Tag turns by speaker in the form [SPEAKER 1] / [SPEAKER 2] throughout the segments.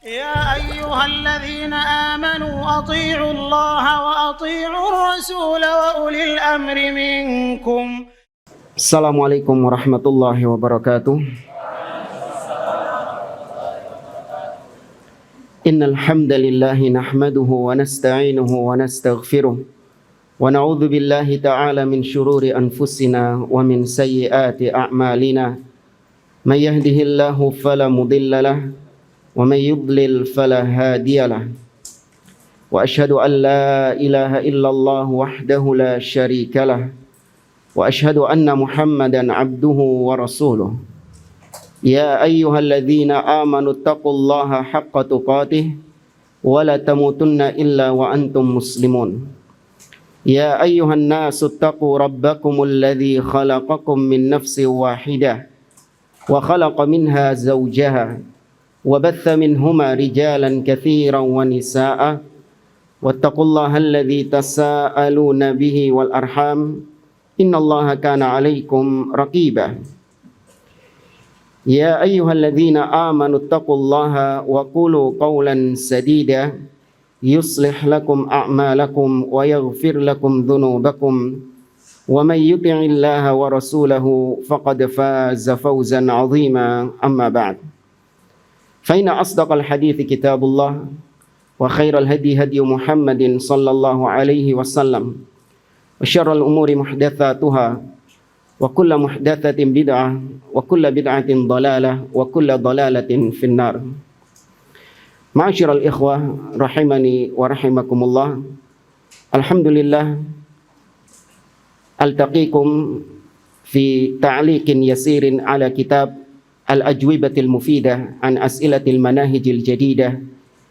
[SPEAKER 1] يا أيها الذين آمنوا أطيعوا الله وأطيعوا الرسول وأولي الأمر منكم.
[SPEAKER 2] Assalamualaikum warahmatullahi wabarakatuh. Innal hamdalillahi nahmaduhu wa nasta'inuhu wa nastaghfiruh wa na'udzu billahi ta'ala min shururi anfusina wa min sayyiati a'malina. May yahdihillahu fala mudilla lahu wa may yudlil fala hadiya lahu. Wa asyhadu an la ilaha illallah wahdahu la syarika lahu wa asyhadu anna Muhammadan abduhu wa rasuluh. Ya ayyuhalladzina amanu taqullaha haqqa tuqatih wa la tamutunna illa wa antum muslimun. Ya ayyuhan nasu taqu rabbakumul ladzi khalaqakum min nafsin wahidah wa khalaqa minha zawjaha wa batha minhuma rijalan katsiran wa nisaa'a wattaqullaha alladzi tasaaluna bihi wal arham innallaha kana 'alaikum raqiba. Ya ayyuhalladzina amanu taqullaha wa qulu qawlan sadida yuslih lakum a'malakum wa yaghfir lakum dhunubakum wa may yuti'illaha wa rasulahu faqad faza fawzan 'azima. Amma ba'd. Fa inna asdaqal hadithi kitabullah wa khairal hadi hadi Muhammadin sallallahu alaihi wasallam wa syarrul umuri muhdatsatuha wa kullu muhdatsatin bid'ah wa kullu bid'atin dhalalah wa kullu dhalalatin finnar. Ma'asyiral ikhwah rahimani wa rahimakumullah. Alhamdulillah altaqikum fi ta'liqin yasirin ala kitab Al-Ajwibatil Mufidah an As'ilatil Manahijil Jadidah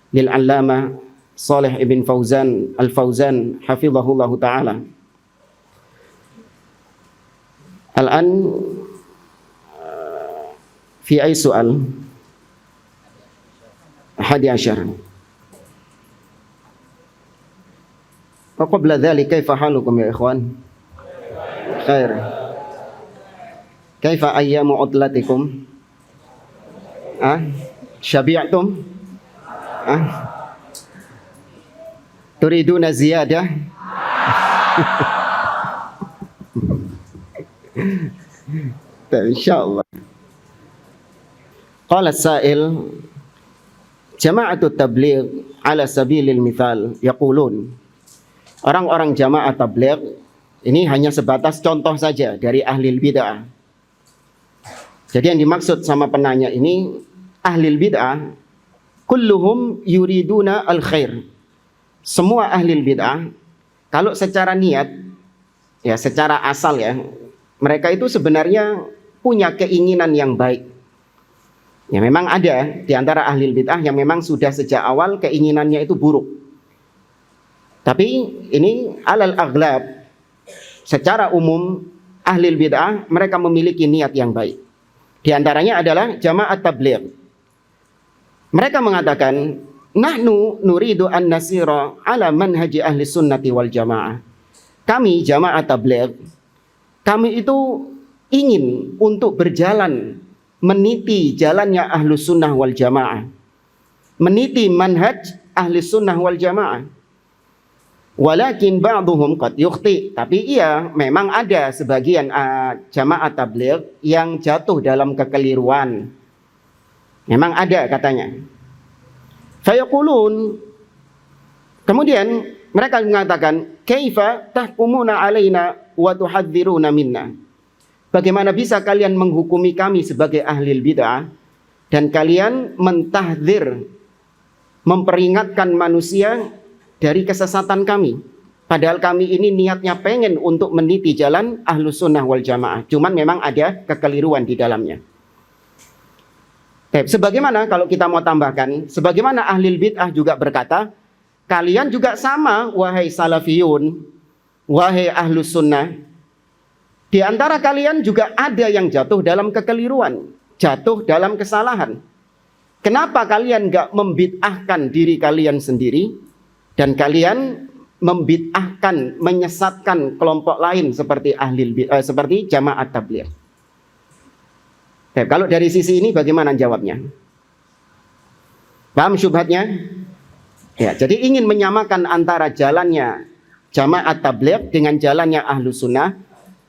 [SPEAKER 2] lil 'Allamah Shalih ibn Fauzan Al-Fauzan hafizahullahu ta'ala. Al-an fi ay su'al? 11. Wa qabla dzalika kaifa halukum ya ikhwan? Khair. Kaifa ayyamu udlatikum? Syabi'tum? Turiduna ziyadah? Insyaallah. Qala as-sa'il jama'atut tabligh ala sabilil mithal yaqulun. Orang-orang jamaah tabligh ini hanya sebatas contoh saja dari ahlil bid'ah. Jadi yang dimaksud sama penanya ini ahlil bid'ah kulluhum yuriduna al-khair. Semua ahlil bid'ah kalau secara niat ya secara asal ya mereka itu sebenarnya punya keinginan yang baik. Ya memang ada di antara ahlil bid'ah yang memang sudah sejak awal keinginannya itu buruk. Tapi ini alal aghlab secara umum ahlil bid'ah mereka memiliki niat yang baik. Di antaranya adalah jamaah tabligh. Mereka mengatakan, nahnu nuridu an nasira ala manhaji ahli sunnati wal jamaah. Kami jamaah tabligh, kami itu ingin untuk berjalan meniti jalannya ahlu sunnah wal jamaah, meniti manhaj ahli sunnah wal jamaah. Walakin ba'duhum qad yukhti, tapi iya memang ada sebagian jamaah tabligh yang jatuh dalam kekeliruan. Memang ada katanya. Fayaqulun, kemudian mereka mengatakan, kaifa tahkumuna alaina wa tuhadziruna minna. Bagaimana bisa kalian menghukumi kami sebagai ahlil bid'ah dan kalian mentahdzir, memperingatkan manusia dari kesesatan kami. Padahal kami ini niatnya pengen untuk meniti jalan ahlus sunnah wal jamaah. Cuman memang ada kekeliruan di dalamnya. Sebagaimana kalau kita mau tambahkan, sebagaimana ahlul bid'ah juga berkata, kalian juga sama wahai salafiyun, wahai ahlus sunnah. Di antara kalian juga ada yang jatuh dalam kekeliruan, jatuh dalam kesalahan. Kenapa kalian gak membid'ahkan diri kalian sendiri? Dan kalian membid'ahkan, menyesatkan kelompok lain seperti seperti jamaah tabligh. Kalau dari sisi ini bagaimana jawabnya? Paham syubhatnya? Ya, jadi ingin menyamakan antara jalannya jamaah tabligh dengan jalannya ahlu sunnah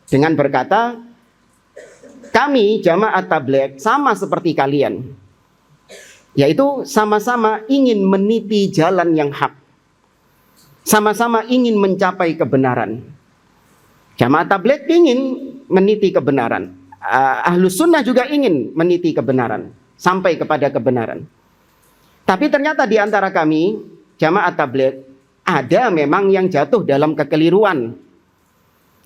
[SPEAKER 2] dengan berkata, kami jamaah tabligh sama seperti kalian, yaitu sama-sama ingin meniti jalan yang hak, sama-sama ingin mencapai kebenaran. Jamaah tabligh ingin meniti kebenaran, ahlu sunnah juga ingin meniti kebenaran, sampai kepada kebenaran. Tapi ternyata di antara kami jamaah tabligh ada memang yang jatuh dalam kekeliruan.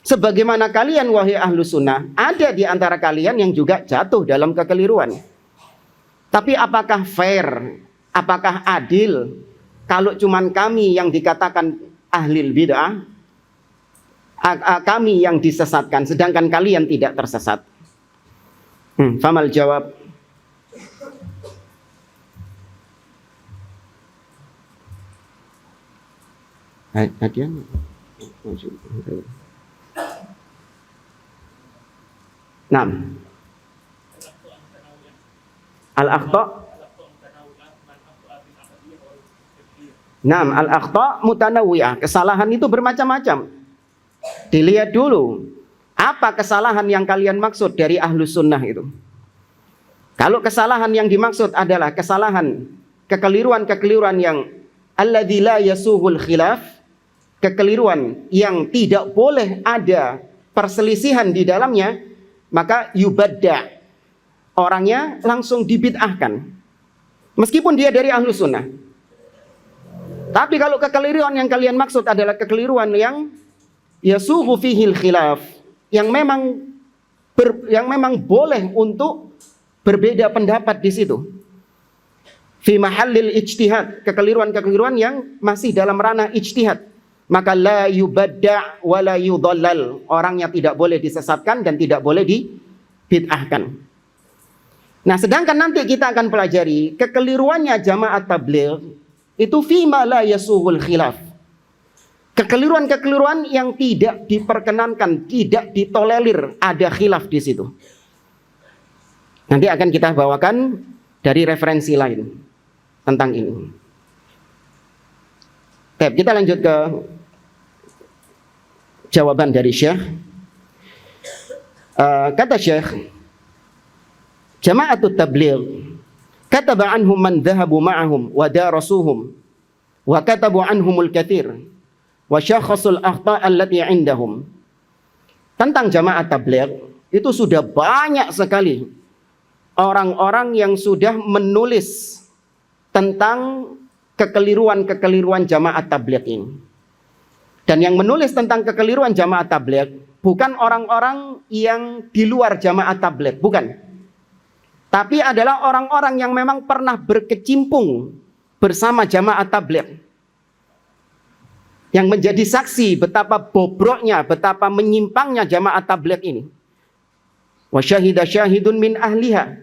[SPEAKER 2] Sebagaimana kalian wahai ahlu sunnah, ada di antara kalian yang juga jatuh dalam kekeliruan. Tapi apakah fair, apakah adil kalau cuman kami yang dikatakan ahlil bid'ah, kami yang disesatkan, sedangkan kalian tidak tersesat? Famal jawab. Hadiah. Naam. Al-akhta. Naam, al-akhta mutanawwi'ah. Kesalahan itu bermacam-macam. Dilihat dulu apa kesalahan yang kalian maksud dari ahlu sunnah itu. Kalau kesalahan yang dimaksud adalah kesalahan, kekeliruan-kekeliruan yang alladzi la yasuhul khilaf, kekeliruan yang tidak boleh ada perselisihan di dalamnya, maka yubadda, orangnya langsung dibid'ahkan meskipun dia dari ahlu sunnah. Tapi kalau kekeliruan yang kalian maksud adalah kekeliruan yang yasuhu fihil khilaf, yang memang boleh untuk berbeda pendapat di situ, fi mahallil ijtihad, kekeliruan-kekeliruan yang masih dalam ranah ijtihad, maka la yubadda' wa la yudhallal, orangnya tidak boleh disesatkan dan tidak boleh dibid'ahkan. Nah, sedangkan nanti kita akan pelajari kekeliruannya jamaah tabligh itu fima la yasuhul khilaf, kekeliruan-kekeliruan yang tidak diperkenankan, tidak ditolerir ada khilaf di situ. Nanti akan kita bawakan dari referensi lain tentang ini. Baik, kita lanjut ke jawaban dari Syekh. Kata Syekh, jama'atut tabligh kataba anhum man dhahabu ma'ahum wa darasuhum wa katabu anhumul katsir wa syakhasul akhta' allati 'indahum. Tentang jamaah tabligh itu sudah banyak sekali orang-orang yang sudah menulis tentang kekeliruan-kekeliruan jamaah tabligh ini. Dan yang menulis tentang kekeliruan jamaah tabligh bukan orang-orang yang di luar jamaah tabligh, bukan. Tapi adalah orang-orang yang memang pernah berkecimpung bersama jamaah tabligh, yang menjadi saksi betapa bobroknya, betapa menyimpangnya jamaah tabligh ini. Wa syahida syahidun min ahliha,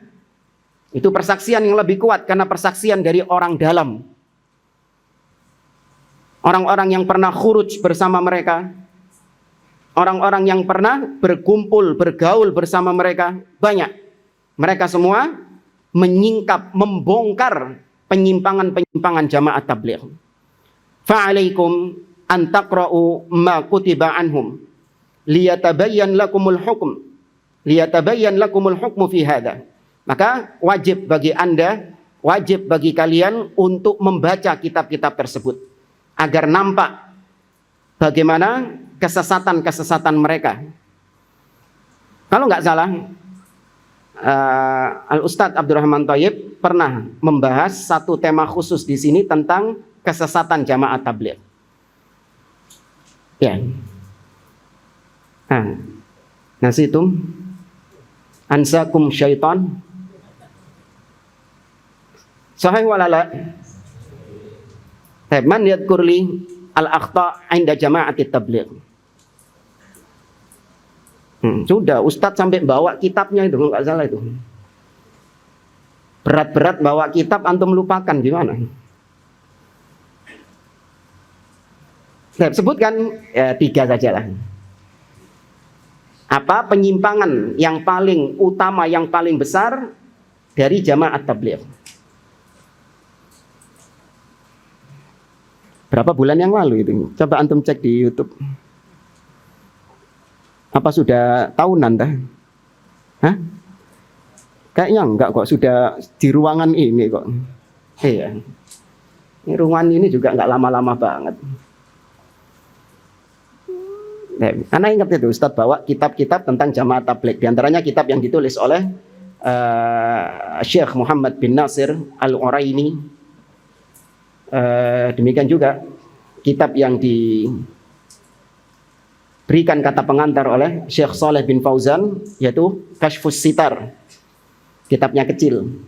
[SPEAKER 2] itu persaksian yang lebih kuat karena persaksian dari orang dalam, orang-orang yang pernah khuruj bersama mereka, orang-orang yang pernah berkumpul, bergaul bersama mereka, banyak. Mereka semua menyingkap, membongkar penyimpangan-penyimpangan jamaah tabligh. Fa'alaikum an taqra'u ma kutiba anhum liyatabayyan lakumul hukmu fi hadha. Maka wajib bagi Anda, wajib bagi kalian untuk membaca kitab-kitab tersebut agar nampak bagaimana kesesatan-kesesatan mereka. Kalau nggak salah, Al-Ustadz Abdurrahman Thayyib pernah membahas satu tema khusus di sini tentang kesesatan jamaah tabligh. Ya. Nasitum ansakum syaitan. Sahih walala. Man yadkurli al-akhta' inda jama'ati tabligh. Sudah, Ustadz sampai bawa kitabnya itu, nggak salah itu. Berat-berat bawa kitab, antum lupakan gimana? Saya sebutkan ya, 3 saja lah. Apa penyimpangan yang paling utama, yang paling besar dari jamaah tabligh? Berapa bulan yang lalu itu? Coba antum cek di YouTube. Apa sudah tahunan dah? Hah? Kayaknya enggak kok, sudah di ruangan ini kok. Iya. Ini ruangan ini juga enggak lama-lama banget. Karena ingat itu, Ustadz bawa kitab-kitab tentang jamaah tabligh. Di antaranya kitab yang ditulis oleh Syekh Muhammad bin Nasir Al-Uraini. Demikian juga kitab yang diberikan kata pengantar oleh Syekh Saleh bin Fauzan, yaitu Kashfus Sitar. Kitabnya kecil.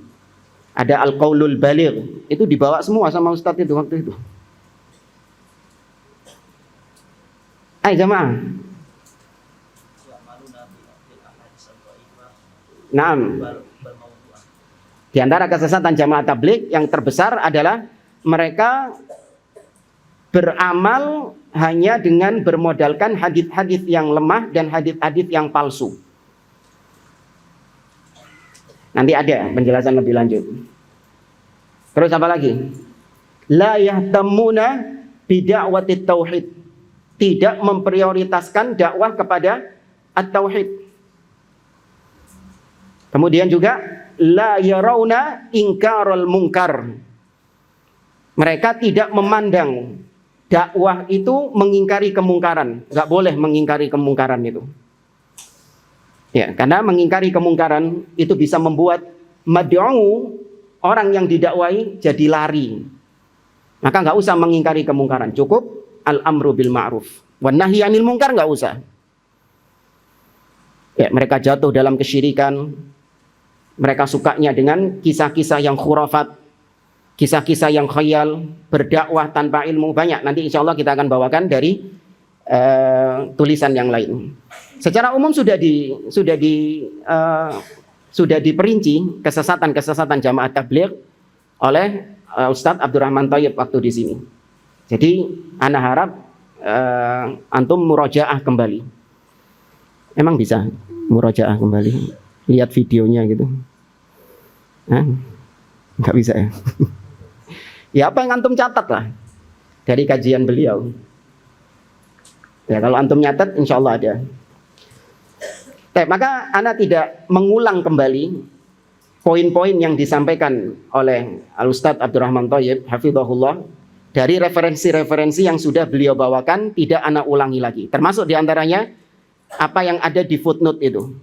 [SPEAKER 2] Ada Al-Qaulul Baligh. Itu dibawa semua sama Ustadz itu waktu itu. Jamaah. Naam. Di antara kesesatan jamaah tabligh yang terbesar adalah mereka beramal hanya dengan bermodalkan hadis-hadis yang lemah dan hadis-hadis yang palsu. Nanti ada penjelasan lebih lanjut. Terus apa lagi? La yahtamuna bida'wati tauhid. Tidak memprioritaskan dakwah kepada at-tauhid. Kemudian juga la yarawna ingkarul munkar. Mereka tidak memandang dakwah itu mengingkari kemungkaran. Enggak boleh mengingkari kemungkaran itu. Ya, karena mengingkari kemungkaran itu bisa membuat mad'u, orang yang didakwai, jadi lari. Maka enggak usah mengingkari kemungkaran, cukup al-amru bil ma'ruf wan nahyi 'anil munkar, enggak usah. Ya, mereka jatuh dalam kesyirikan. Mereka sukanya dengan kisah-kisah yang khurafat, kisah-kisah yang khayal, berdakwah tanpa ilmu, banyak. Nanti insya Allah kita akan bawakan dari tulisan yang lain. Secara umum sudah diperinci kesesatan-kesesatan jamaah tabligh oleh Ustadz Abdurrahman Thayyib waktu di sini. Jadi ana harap antum murojaah kembali. Emang bisa murojaah kembali, lihat videonya gitu? Nggak bisa ya? Ya apa yang antum catat lah dari kajian beliau. Ya kalau antum nyatet insya Allah ada. Maka ana tidak mengulang kembali poin-poin yang disampaikan oleh Al-Ustadz Abdurrahman Thayyib hafizahullah. Dari referensi-referensi yang sudah beliau bawakan, tidak ana ulangi lagi. Termasuk diantaranya apa yang ada di footnote itu.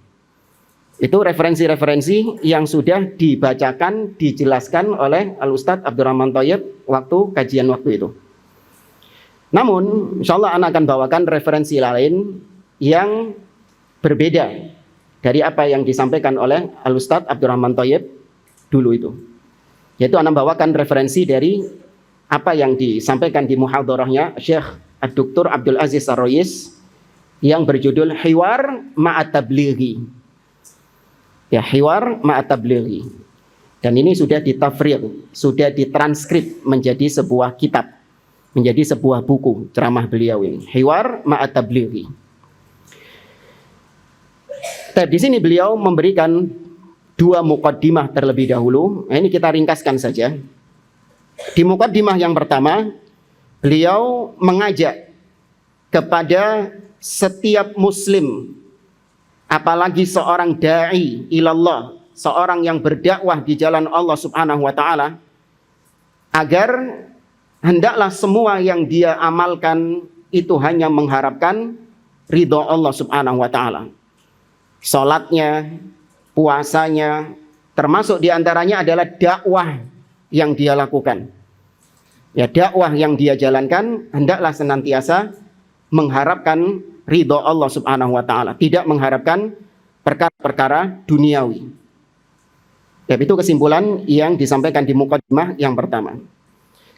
[SPEAKER 2] Itu referensi-referensi yang sudah dibacakan, dijelaskan oleh Al-Ustadz Abdurrahman Thayyib waktu kajian waktu itu. Namun, insya Allah ana akan bawakan referensi lain yang berbeda dari apa yang disampaikan oleh Al-Ustadz Abdurrahman Thayyib dulu itu. Yaitu ana bawakan referensi dari apa yang disampaikan di muhadharahnya Syekh Ad-Doktor Abdul Aziz Ar-Royis yang berjudul Hiwar Ma'at Tablighi. Ya, Hiwar Ma'at Tablighi. Dan ini sudah ditafrigh, sudah ditranskrip menjadi sebuah kitab, menjadi sebuah buku ceramah beliau ini, Hiwar Ma'at Tablighi. Di sini beliau memberikan dua muqaddimah terlebih dahulu. Ini kita ringkaskan saja. Di muqaddimah yang pertama, beliau mengajak kepada setiap muslim, apalagi seorang da'i ilallah, seorang yang berdakwah di jalan Allah Subhanahu wa taala, agar hendaklah semua yang dia amalkan itu hanya mengharapkan ridha Allah Subhanahu wa taala. Salatnya, puasanya, termasuk diantaranya adalah dakwah yang dia lakukan. Ya, dakwah yang dia jalankan hendaklah senantiasa mengharapkan ridha Allah Subhanahu wa taala, tidak mengharapkan perkara-perkara duniawi. Ya, itu kesimpulan yang disampaikan di muqaddimah yang pertama.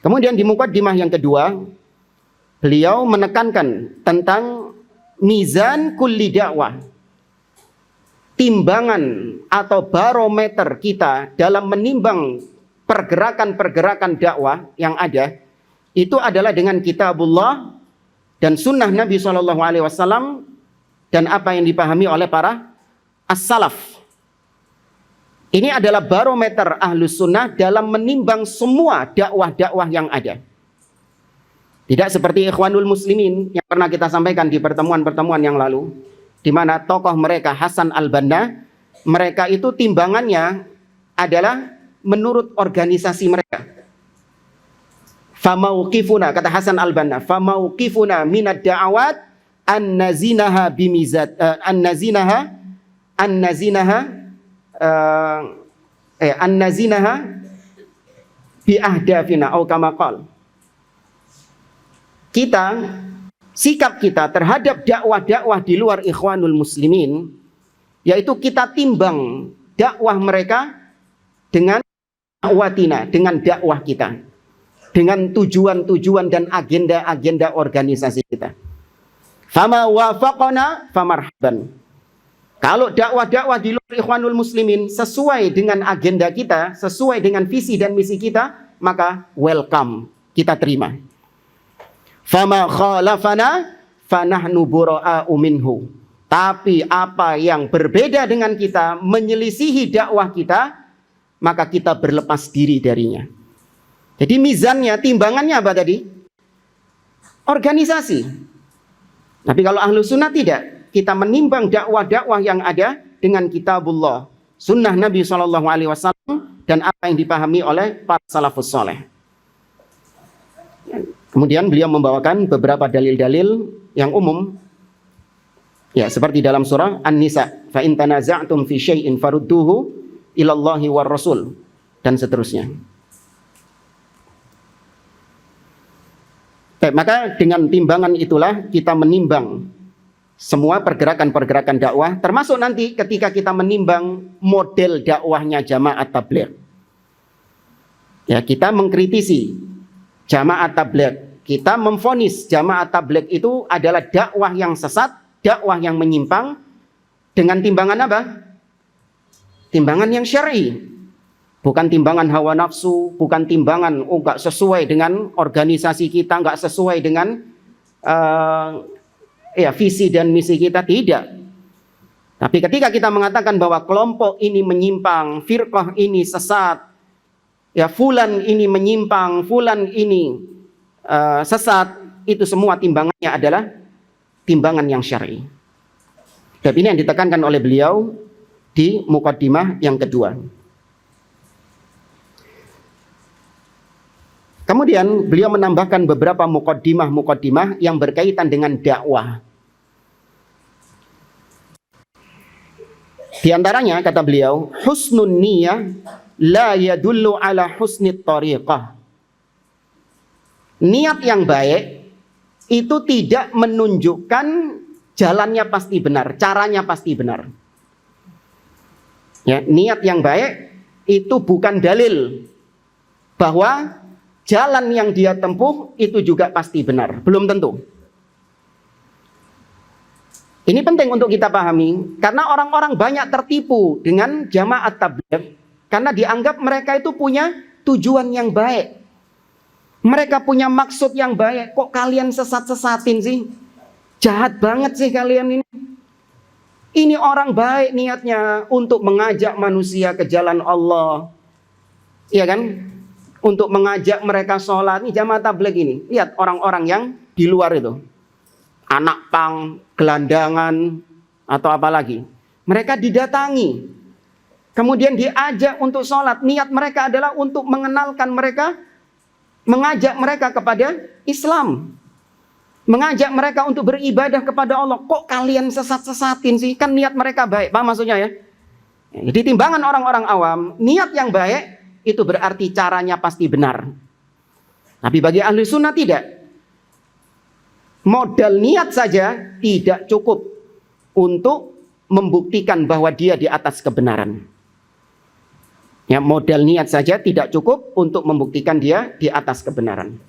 [SPEAKER 2] Kemudian di muqaddimah yang kedua, beliau menekankan tentang mizan kulli dakwah. Timbangan atau barometer kita dalam menimbang pergerakan-pergerakan dakwah yang ada, itu adalah dengan kitabullah dan sunnah Nabi SAW dan apa yang dipahami oleh para as-salaf. Ini adalah barometer ahlus sunnah dalam menimbang semua dakwah-dakwah yang ada. Tidak seperti Ikhwanul Muslimin yang pernah kita sampaikan di pertemuan-pertemuan yang lalu, di mana tokoh mereka Hasan al-Banna, mereka itu timbangannya adalah menurut organisasi mereka. Famauqifuna, kata Hasan al-Banna, famauqifuna minad da'awat an-nazinaha bimizat an-nazinaha bi ahdafina atau kama qala. Sikap kita terhadap dakwah-dakwah di luar Ikhwanul Muslimin, yaitu kita timbang dakwah mereka dengan dakwatina, dengan dakwah kita, dengan tujuan-tujuan dan agenda-agenda organisasi kita. Fama wafaqana famarhaban. Kalau dakwah-dakwah di luar Ikhwanul Muslimin sesuai dengan agenda kita, sesuai dengan visi dan misi kita, maka welcome, kita terima. Fama khalafana fanahnu bura'a'u minhu. Tapi apa yang berbeda dengan kita, menyelisihi dakwah kita, maka kita berlepas diri darinya. Jadi mizannya, timbangannya apa tadi? Organisasi. Tapi kalau ahlu sunnah tidak, kita menimbang dakwah-dakwah yang ada dengan kitabullah, sunnah Nabi SAW, dan apa yang dipahami oleh para salafus soleh. Kemudian beliau membawakan beberapa dalil-dalil yang umum, ya, seperti dalam surah An-Nisa, fa in tanaza'tum fi syai'in farudduhu ilallahi war rasul, dan seterusnya. Maka dengan timbangan itulah kita menimbang semua pergerakan-pergerakan dakwah, termasuk nanti ketika kita menimbang model dakwahnya Jamaat Tabligh. Ya, kita mengkritisi Jamaat Tabligh, kita memvonis Jamaat Tabligh itu adalah dakwah yang sesat, dakwah yang menyimpang, dengan timbangan apa? Timbangan yang syar'i. Bukan timbangan hawa nafsu, bukan timbangan enggak sesuai dengan organisasi kita, enggak sesuai dengan visi dan misi kita, tidak. Tapi ketika kita mengatakan bahwa kelompok ini menyimpang, firqah ini sesat, ya fulan ini menyimpang, fulan ini sesat, itu semua timbangannya adalah timbangan yang syar'i. Dan ini yang ditekankan oleh beliau di muqaddimah yang kedua. Kemudian beliau menambahkan beberapa muqaddimah yang berkaitan dengan dakwah. Di antaranya kata beliau, husnun niyah la yadullu ala husnit tariqah. Niat yang baik itu tidak menunjukkan jalannya pasti benar, caranya pasti benar. Ya, niat yang baik itu bukan dalil bahwa jalan yang dia tempuh itu juga pasti benar, belum tentu. Ini penting untuk kita pahami, karena orang-orang banyak tertipu dengan Jamaat Tabligh karena dianggap mereka itu punya tujuan yang baik. Mereka punya maksud yang baik. Kok kalian sesat-sesatin sih? Jahat banget sih kalian ini. Ini orang baik niatnya untuk mengajak manusia ke jalan Allah. Iya kan? Untuk mengajak mereka sholat. Ini Jamaah Tabligh ini. Lihat orang-orang yang di luar itu. Anak pang, gelandangan, atau apa lagi. Mereka didatangi. Kemudian diajak untuk sholat. Niat mereka adalah untuk mengenalkan mereka, mengajak mereka kepada Islam, mengajak mereka untuk beribadah kepada Allah. Kok kalian sesat-sesatin sih? Kan niat mereka baik. Paham maksudnya ya? Jadi timbangan orang-orang awam, niat yang baik itu berarti caranya pasti benar. Tapi bagi ahli sunnah tidak. Modal niat saja tidak cukup untuk membuktikan bahwa dia di atas kebenaran. Ya, modal niat saja tidak cukup untuk membuktikan dia di atas kebenaran.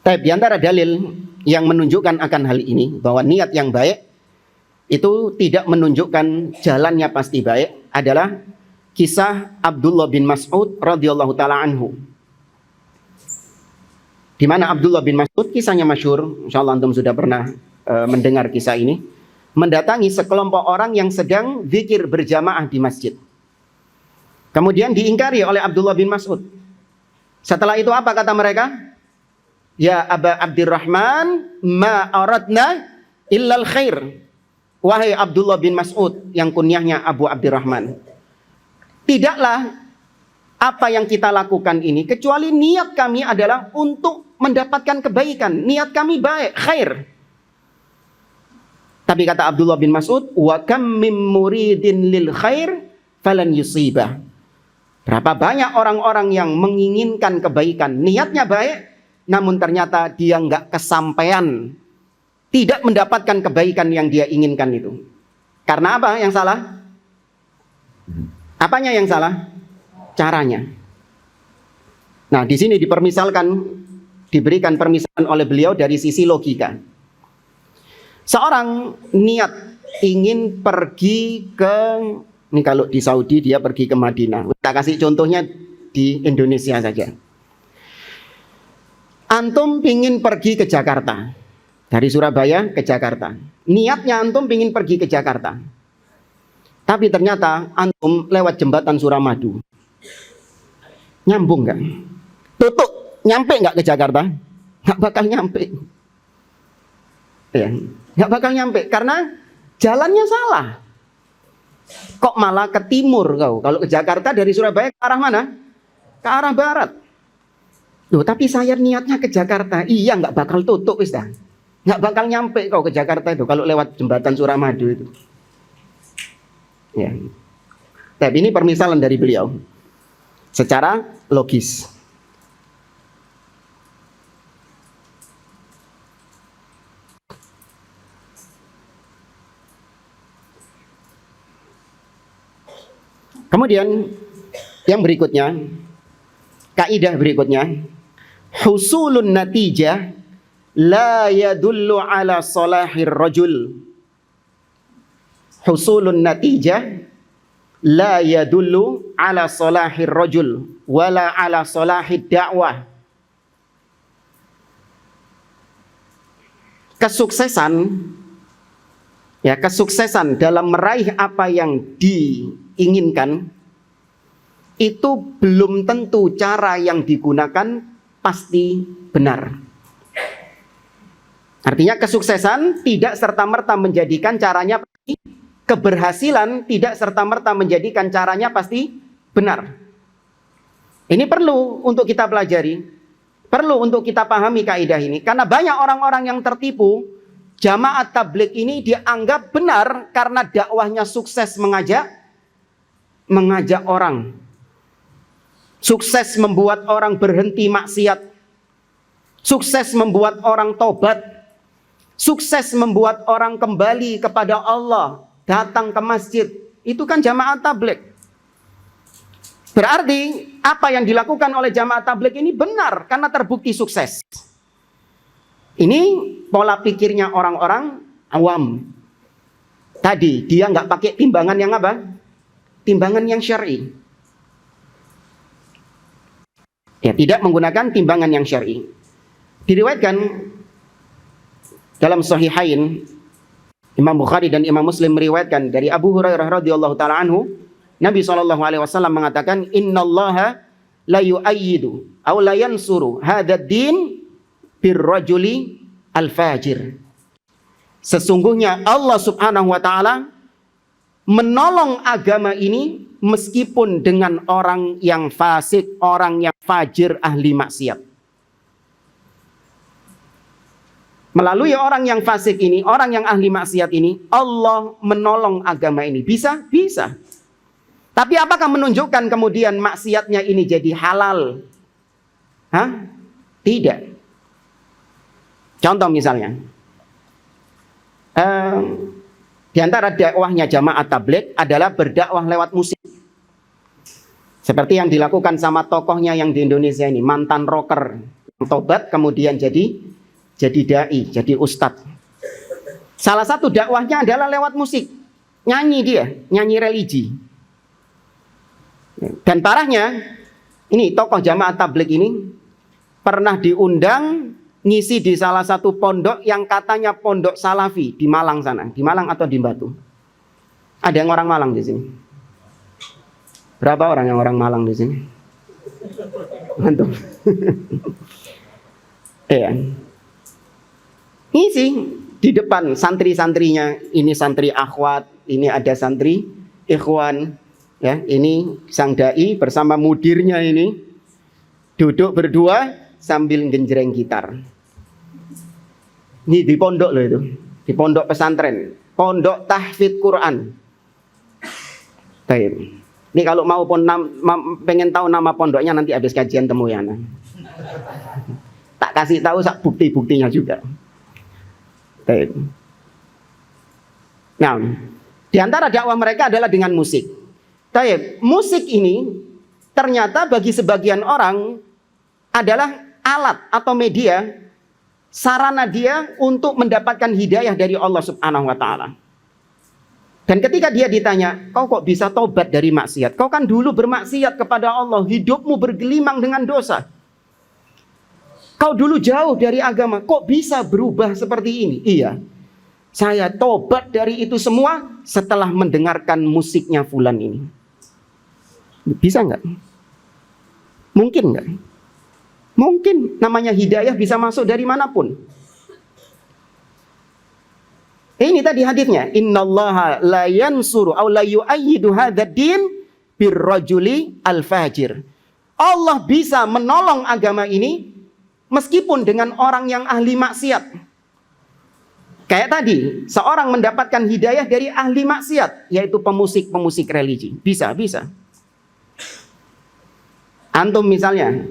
[SPEAKER 2] Di antara dalil yang menunjukkan akan hal ini, bahwa niat yang baik itu tidak menunjukkan jalannya pasti baik, adalah kisah Abdullah bin Mas'ud radhiyallahu taala anhu. Di mana Abdullah bin Mas'ud, kisahnya masyhur, insyaallah antum sudah pernah mendengar kisah ini, mendatangi sekelompok orang yang sedang zikir berjamaah di masjid. Kemudian diingkari oleh Abdullah bin Mas'ud. Setelah itu apa kata mereka? Ya Aba Abdurrahman, ma aradna illal khair. Wahai Abdullah bin Mas'ud, yang kunyahnya Abu Abdurrahman, tidaklah apa yang kita lakukan ini kecuali niat kami adalah untuk mendapatkan kebaikan. Niat kami baik, khair. Tapi kata Abdullah bin Mas'ud, wa kam mim muridin lil khair falan yusibah. Berapa banyak orang-orang yang menginginkan kebaikan, niatnya baik, namun ternyata dia nggak kesampaian, tidak mendapatkan kebaikan yang dia inginkan itu. Karena apa yang salah? Apanya yang salah? Caranya. Nah, di sini diberikan permisalan oleh beliau dari sisi logika. Seorang niat ingin pergi ke, ini kalau di Saudi dia pergi ke Madinah. Kita kasih contohnya di Indonesia saja. Antum pingin pergi ke Jakarta. Dari Surabaya ke Jakarta. Niatnya antum pingin pergi ke Jakarta. Tapi ternyata antum lewat jembatan Suramadu. Nyambung nggak? Tutup, nyampe nggak ke Jakarta? Nggak bakal nyampe. Ya, nggak bakal nyampe karena jalannya salah. Kok malah ke timur kau? Kalau ke Jakarta dari Surabaya ke arah mana? Ke arah barat. Loh, tapi saya niatnya ke Jakarta. Iya, nggak bakal tutup wis dah. Nggak bakal nyampe kau ke Jakarta itu kalau lewat jembatan Suramadu itu. Ya. Tapi ini permisalan dari beliau secara logis. Kemudian yang berikutnya, kaidah berikutnya, husulun natijah la yadullu ala salahir rajul. Husulun natijah la yadullu ala salahir rajul wala ala salahid da'wah. Kesuksesan dalam meraih apa yang diinginkan itu belum tentu cara yang digunakan pasti benar. Artinya kesuksesan tidak serta-merta menjadikan caranya pasti, keberhasilan tidak serta-merta menjadikan caranya pasti benar. Ini perlu untuk kita pelajari, perlu untuk kita pahami kaidah ini, karena banyak orang-orang yang tertipu. Jamaat tabligh ini dianggap benar karena dakwahnya sukses mengajak orang. Sukses membuat orang berhenti maksiat. Sukses membuat orang tobat. Sukses membuat orang kembali kepada Allah, datang ke masjid. Itu kan jamaat tabligh. Berarti apa yang dilakukan oleh jamaat tabligh ini benar karena terbukti sukses. Ini pola pikirnya orang-orang awam. Tadi dia nggak pakai timbangan yang apa? Timbangan yang syar'i. Ya, tidak menggunakan timbangan yang syar'i. Diriwayatkan dalam Sahihain, Imam Bukhari dan Imam Muslim meriwayatkan dari Abu Hurairah radhiyallahu taala anhu, Nabi SAW mengatakan, innallaha la yu'ayyidu aw la yansuru hadzal din birrajuli al-fajir. Sesungguhnya Allah Subhanahu wa taala menolong agama ini meskipun dengan orang yang fasik, orang yang fajir, ahli maksiat. Melalui orang yang fasik ini, orang yang ahli maksiat ini, Allah menolong agama ini. Bisa? Bisa. Tapi apakah menunjukkan kemudian maksiatnya ini jadi halal? Tidak. Contoh misalnya, di antara dakwahnya jamaah tabligh adalah berdakwah lewat musik. Seperti yang dilakukan sama tokohnya yang di Indonesia ini, mantan rocker, tobat kemudian jadi dai, jadi ustadz. Salah satu dakwahnya adalah lewat musik, nyanyi dia, nyanyi religi. Dan parahnya, ini tokoh jamaah tabligh ini pernah diundang ngisi di salah satu pondok yang katanya pondok Salafi di Malang sana, di Malang atau di Batu. Ada yang orang Malang di sini? Berapa orang yang orang Malang di sini? Mantap. Ya. Ngisi di depan santri-santrinya, ini santri akhwat, ini ada santri ikhwan, ya, ini sang dai bersama mudirnya ini duduk berdua sambil genjreng gitar. Ini di pondok loh itu, di pondok pesantren, pondok tahfidz Quran. Baik. Ini kalau mau pengen tahu nama pondoknya nanti habis kajian temu ya. Tak kasih tahu sak bukti-buktinya juga. Baik. Nah, di antara dakwah mereka adalah dengan musik. Baik, musik ini ternyata bagi sebagian orang adalah alat atau media, sarana dia untuk mendapatkan hidayah dari Allah Subhanahu wa taala. Dan ketika dia ditanya, kau kok bisa tobat dari maksiat? Kau kan dulu bermaksiat kepada Allah, hidupmu bergelimang dengan dosa. Kau dulu jauh dari agama, kok bisa berubah seperti ini? Iya, saya tobat dari itu semua setelah mendengarkan musiknya fulan ini. Bisa nggak? Mungkin nggak? Mungkin. Namanya hidayah bisa masuk dari manapun. Ini tadi hadisnya, innallaha la yansuru aw la yu'ayyidu hadzal din birrajuli al-fajir. Allah bisa menolong agama ini meskipun dengan orang yang ahli maksiat. Kayak tadi, seorang mendapatkan hidayah dari ahli maksiat, yaitu pemusik-pemusik religi. Bisa. Antum misalnya,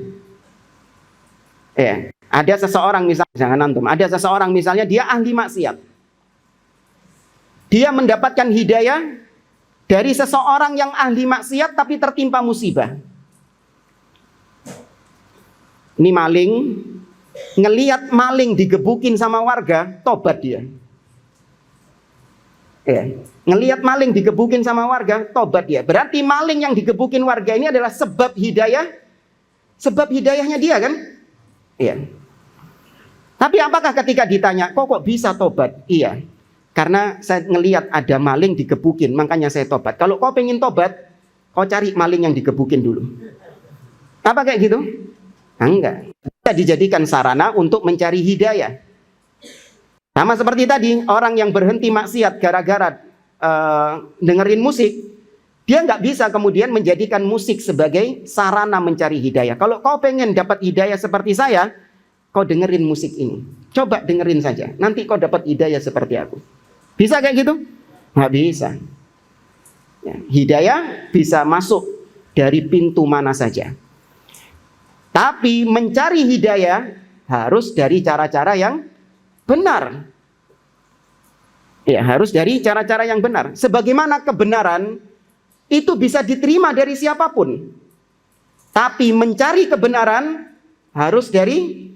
[SPEAKER 2] ada seseorang misalnya, jangan antum, ada seseorang misalnya dia ahli maksiat. Dia mendapatkan hidayah dari seseorang yang ahli maksiat tapi tertimpa musibah. Ini maling, ngelihat maling digebukin sama warga, tobat dia. Ngelihat maling digebukin sama warga, tobat dia. Berarti maling yang digebukin warga ini adalah sebab hidayah, sebab hidayahnya dia kan? Iya. Tapi apakah ketika ditanya, kok bisa tobat? Iya. Karena saya ngelihat ada maling digebukin, makanya saya tobat. Kalau kau pengen tobat, kau cari maling yang digebukin dulu. Apa kayak gitu? Nah, enggak. Bisa dijadikan sarana untuk mencari hidayah. Sama seperti tadi, orang yang berhenti maksiat gara-gara dengerin musik, dia nggak bisa kemudian menjadikan musik sebagai sarana mencari hidayah. Kalau kau pengen dapat hidayah seperti saya, kau dengerin musik ini. Coba dengerin saja, nanti kau dapat hidayah seperti aku. Bisa kayak gitu? Nggak bisa. Ya, hidayah bisa masuk dari pintu mana saja. Tapi mencari hidayah harus dari cara-cara yang benar. Ya, harus dari cara-cara yang benar. Sebagaimana kebenaran itu bisa diterima dari siapapun. Tapi mencari kebenaran harus dari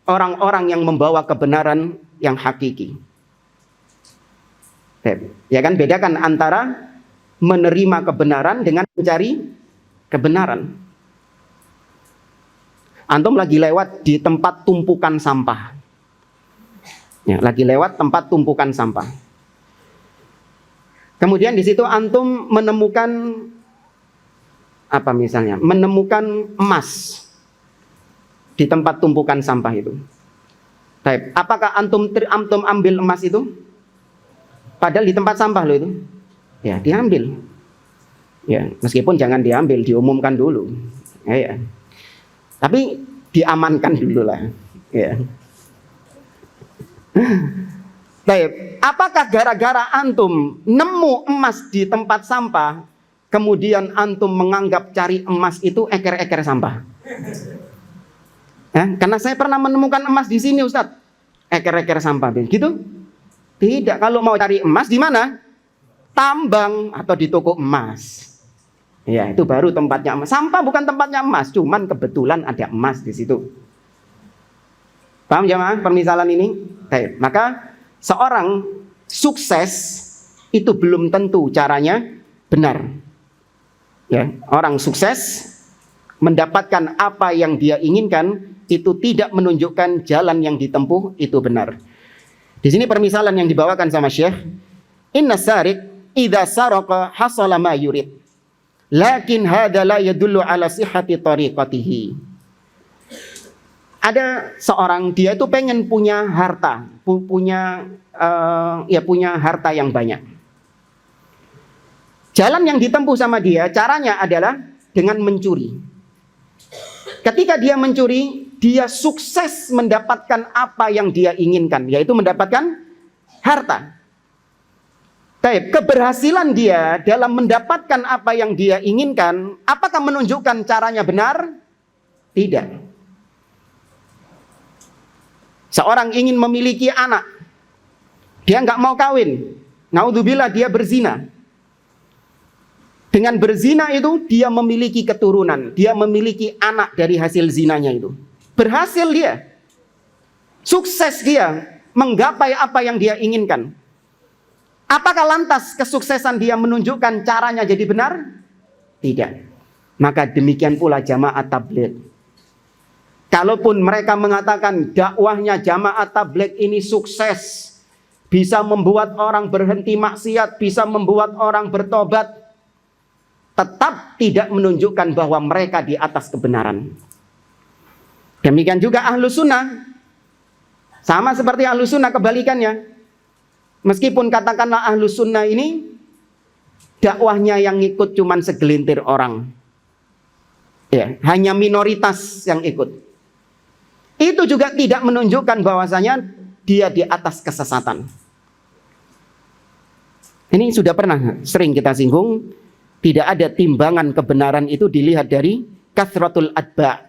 [SPEAKER 2] orang-orang yang membawa kebenaran yang hakiki. Ya kan, bedakan antara menerima kebenaran dengan mencari kebenaran. Antum lagi lewat di tempat tumpukan sampah. Ya, lagi lewat tempat tumpukan sampah. Kemudian di situ antum menemukan apa misalnya? Menemukan emas di tempat tumpukan sampah itu. Baik, apakah antum ambil emas itu? Padahal di tempat sampah loh itu. Ya, diambil. Ya, meskipun jangan diambil, diumumkan dulu. Ya. Tapi diamankan dulu lah. Ya. Baik, apakah gara-gara antum nemu emas di tempat sampah, kemudian antum menganggap cari emas itu eker-eker sampah? Ya, karena saya pernah menemukan emas di sini, Ustadz. Eker-eker sampah, gitu? Tidak. Kalau mau cari emas di mana? Tambang atau di toko emas. Ya, itu baru tempatnya emas. Sampah bukan tempatnya emas, cuman kebetulan ada emas di situ. Paham jemaah permisalan ini? Baik, maka seorang sukses itu belum tentu caranya benar. Ya, orang sukses mendapatkan apa yang dia inginkan itu tidak menunjukkan jalan yang ditempuh itu benar. Di sini permisalan yang dibawakan sama Syekh, inna sariq idza saraqa hasala ma yurid. Lakin hadza la yadullu ala sihhati tariqatihi. Ada seorang, dia itu pengen punya harta, punya harta yang banyak. Jalan yang ditempuh sama dia, caranya adalah dengan mencuri. Ketika dia mencuri, dia sukses mendapatkan apa yang dia inginkan, yaitu mendapatkan harta. Baik, keberhasilan dia dalam mendapatkan apa yang dia inginkan, apakah menunjukkan caranya benar? Tidak. Seorang ingin memiliki anak, dia nggak mau kawin, naudzubillah dia berzina. Dengan berzina itu dia memiliki keturunan, dia memiliki anak dari hasil zinanya itu. Berhasil dia, sukses dia menggapai apa yang dia inginkan. Apakah lantas kesuksesan dia menunjukkan caranya jadi benar? Tidak. Maka demikian pula jamaah tabligh. Kalaupun mereka mengatakan dakwahnya jamaah tabligh ini sukses, bisa membuat orang berhenti maksiat, bisa membuat orang bertobat, tetap tidak menunjukkan bahwa mereka di atas kebenaran. Demikian juga ahlu sunnah. Sama seperti ahlu sunnah kebalikannya. Meskipun katakanlah ahlu sunnah ini dakwahnya yang ikut cuman segelintir orang, ya, hanya minoritas yang ikut, itu juga tidak menunjukkan bahwasanya dia di atas kesesatan. Ini sudah pernah sering kita singgung. Tidak ada timbangan kebenaran itu dilihat dari kathratul atba',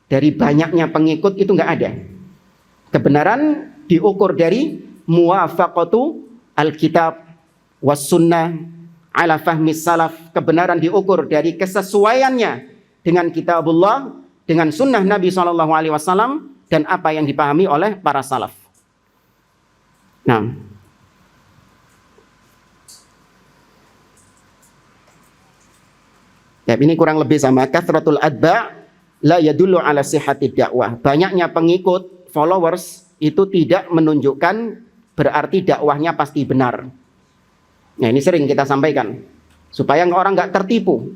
[SPEAKER 2] dari banyaknya pengikut, itu nggak ada. Kebenaran diukur dari muwafaqatu alkitab was sunnah ala fahmi salaf. Kebenaran diukur dari kesesuaiannya dengan kitabullah, dengan sunnah Nabi SAW, dan apa yang dipahami oleh para salaf. Nah, ya, ini kurang lebih sama. Kathratul adba' la yadullu ala sihhati dakwah. Banyaknya pengikut, followers, itu tidak menunjukkan berarti dakwahnya pasti benar. Nah, ini sering kita sampaikan supaya orang nggak tertipu.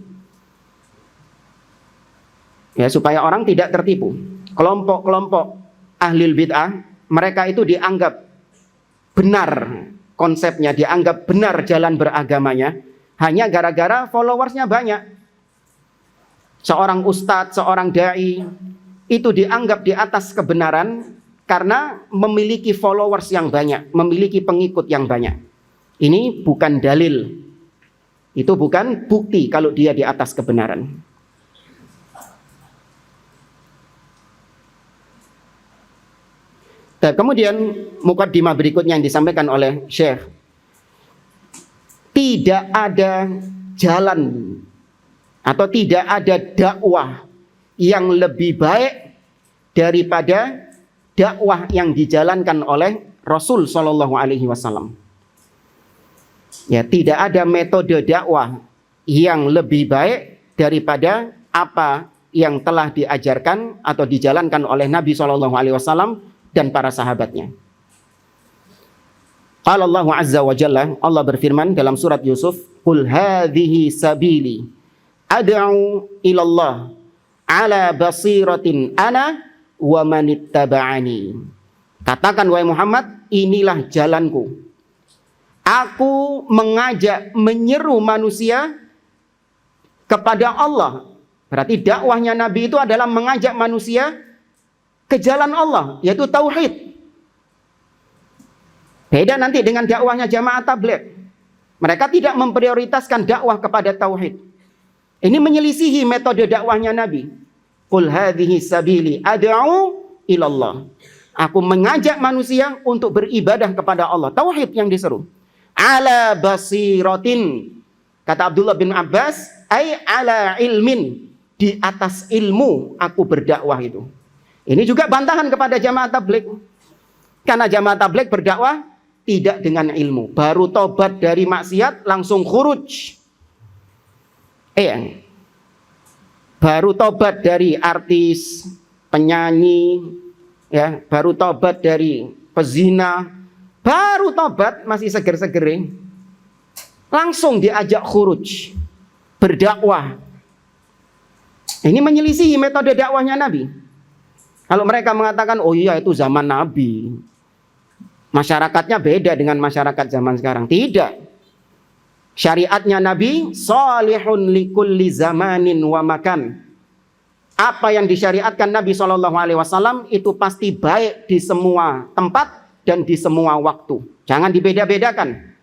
[SPEAKER 2] Ya, supaya orang tidak tertipu. Kelompok-kelompok ahlul bid'ah, mereka itu dianggap benar konsepnya, dianggap benar jalan beragamanya, hanya gara-gara followersnya banyak. Seorang ustadz, seorang dai itu dianggap di atas kebenaran karena memiliki followers yang banyak, memiliki pengikut yang banyak. Ini bukan dalil, itu bukan bukti kalau dia di atas kebenaran. Dan kemudian mukaddimah berikutnya yang disampaikan oleh Syekh, tidak ada jalan atau tidak ada dakwah yang lebih baik daripada dakwah yang dijalankan oleh Rasul Shallallahu Alaihi Wasallam. Ya, tidak ada metode dakwah yang lebih baik daripada apa yang telah diajarkan atau dijalankan oleh Nabi Shallallahu Alaihi Wasallam dan para sahabatnya. Qala Allah Azza wa Jalla, Allah berfirman dalam surat Yusuf, "Qul hadhihi sabili ad'u ilallah ala basiratin ana wa manittaba'ani." Katakan wahai Muhammad, inilah jalanku. Aku mengajak, menyeru manusia kepada Allah. Berarti dakwahnya Nabi itu adalah mengajak manusia ke jalan Allah, yaitu tauhid. Beda nanti dengan dakwahnya jamaah tabligh. Mereka tidak memprioritaskan dakwah kepada tauhid. Ini menyelisihi metode dakwahnya Nabi. Qul hadhihi sabili ad'u ilallah. Aku mengajak manusia untuk beribadah kepada Allah. Tauhid yang diseru. Ala basiratin. Kata Abdullah bin Abbas, ay ala ilmin. Di atas ilmu aku berdakwah itu. Ini juga bantahan kepada jamaah tabligh. Karena jamaah tabligh berdakwah tidak dengan ilmu. Baru tobat dari maksiat langsung khuruj. Baru tobat dari artis, penyanyi, ya, baru tobat dari pezina, baru tobat masih seger-seger, langsung diajak khuruj, berdakwah. Ini menyelisihi metode dakwahnya Nabi. Kalau mereka mengatakan, oh iya itu zaman Nabi, masyarakatnya beda dengan masyarakat zaman sekarang. Tidak. Syariatnya Nabi salihun likulli zamanin wa makan. Apa yang disyariatkan Nabi SAW itu pasti baik di semua tempat dan di semua waktu. Jangan dibeda-bedakan.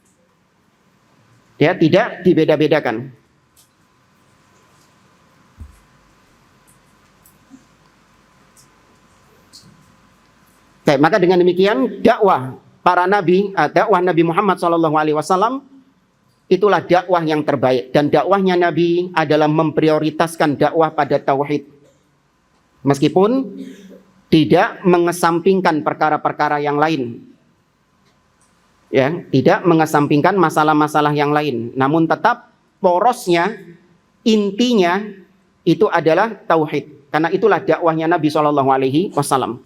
[SPEAKER 2] Ya, tidak dibeda-bedakan. Oke, maka dengan demikian dakwah para nabi, dakwah Nabi Muhammad SAW itulah dakwah yang terbaik, dan dakwahnya Nabi adalah memprioritaskan dakwah pada tauhid. Meskipun tidak mengesampingkan perkara-perkara yang lain. Ya, tidak mengesampingkan masalah-masalah yang lain, namun tetap porosnya, intinya itu adalah tauhid. Karena itulah dakwahnya Nabi SAW.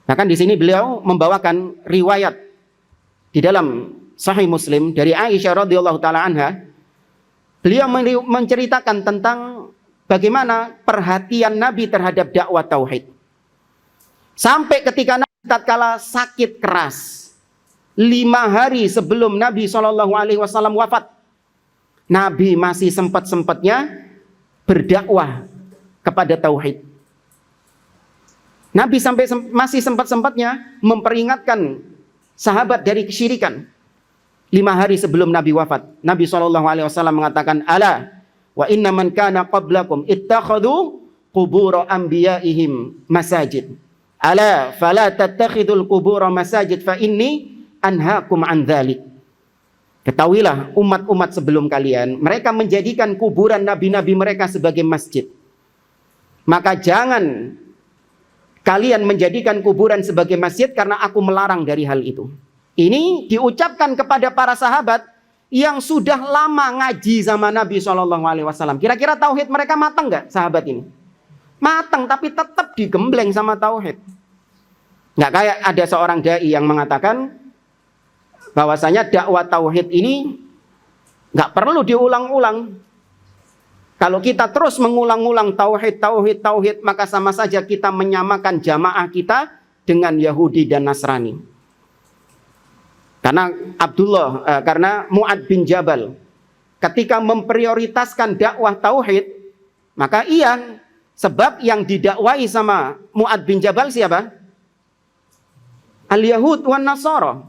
[SPEAKER 2] Bahkan di sini beliau membawakan riwayat di dalam Sahih Muslim dari Aisyah radhiyallahu taala anha. Beliau menceritakan tentang bagaimana perhatian Nabi terhadap dakwah tauhid. Sampai ketika Nabi tatkala sakit keras, 5 hari sebelum Nabi SAW wafat, Nabi masih sempat-sempatnya berdakwah kepada tauhid. Nabi masih sempat-sempatnya memperingatkan sahabat dari kesyirikan. 5 hari sebelum Nabi wafat, Nabi SAW mengatakan, ala wa inna man kana qablakum ittakhadhu qubur anbiya'ihim masajid. Ala fala tattakhidul qubur masajid fa inni anhaakum an dzalik. Ketahuilah umat-umat sebelum kalian, mereka menjadikan kuburan nabi-nabi mereka sebagai masjid. Maka jangan kalian menjadikan kuburan sebagai masjid, karena aku melarang dari hal itu. Ini diucapkan kepada para sahabat yang sudah lama ngaji sama Nabi SAW. Kira-kira tauhid mereka matang nggak sahabat ini? Matang, tapi tetap digembleng sama tauhid. Nggak kayak ada seorang dai yang mengatakan bahwasanya dakwah tauhid ini nggak perlu diulang-ulang. Kalau kita terus mengulang-ulang tauhid, maka sama saja kita menyamakan jamaah kita dengan Yahudi dan Nasrani. Karena Mu'ad bin Jabal ketika memprioritaskan dakwah tauhid, maka iya, sebab yang didakwai sama Mu'ad bin Jabal siapa? Al-Yahud wan Nasara.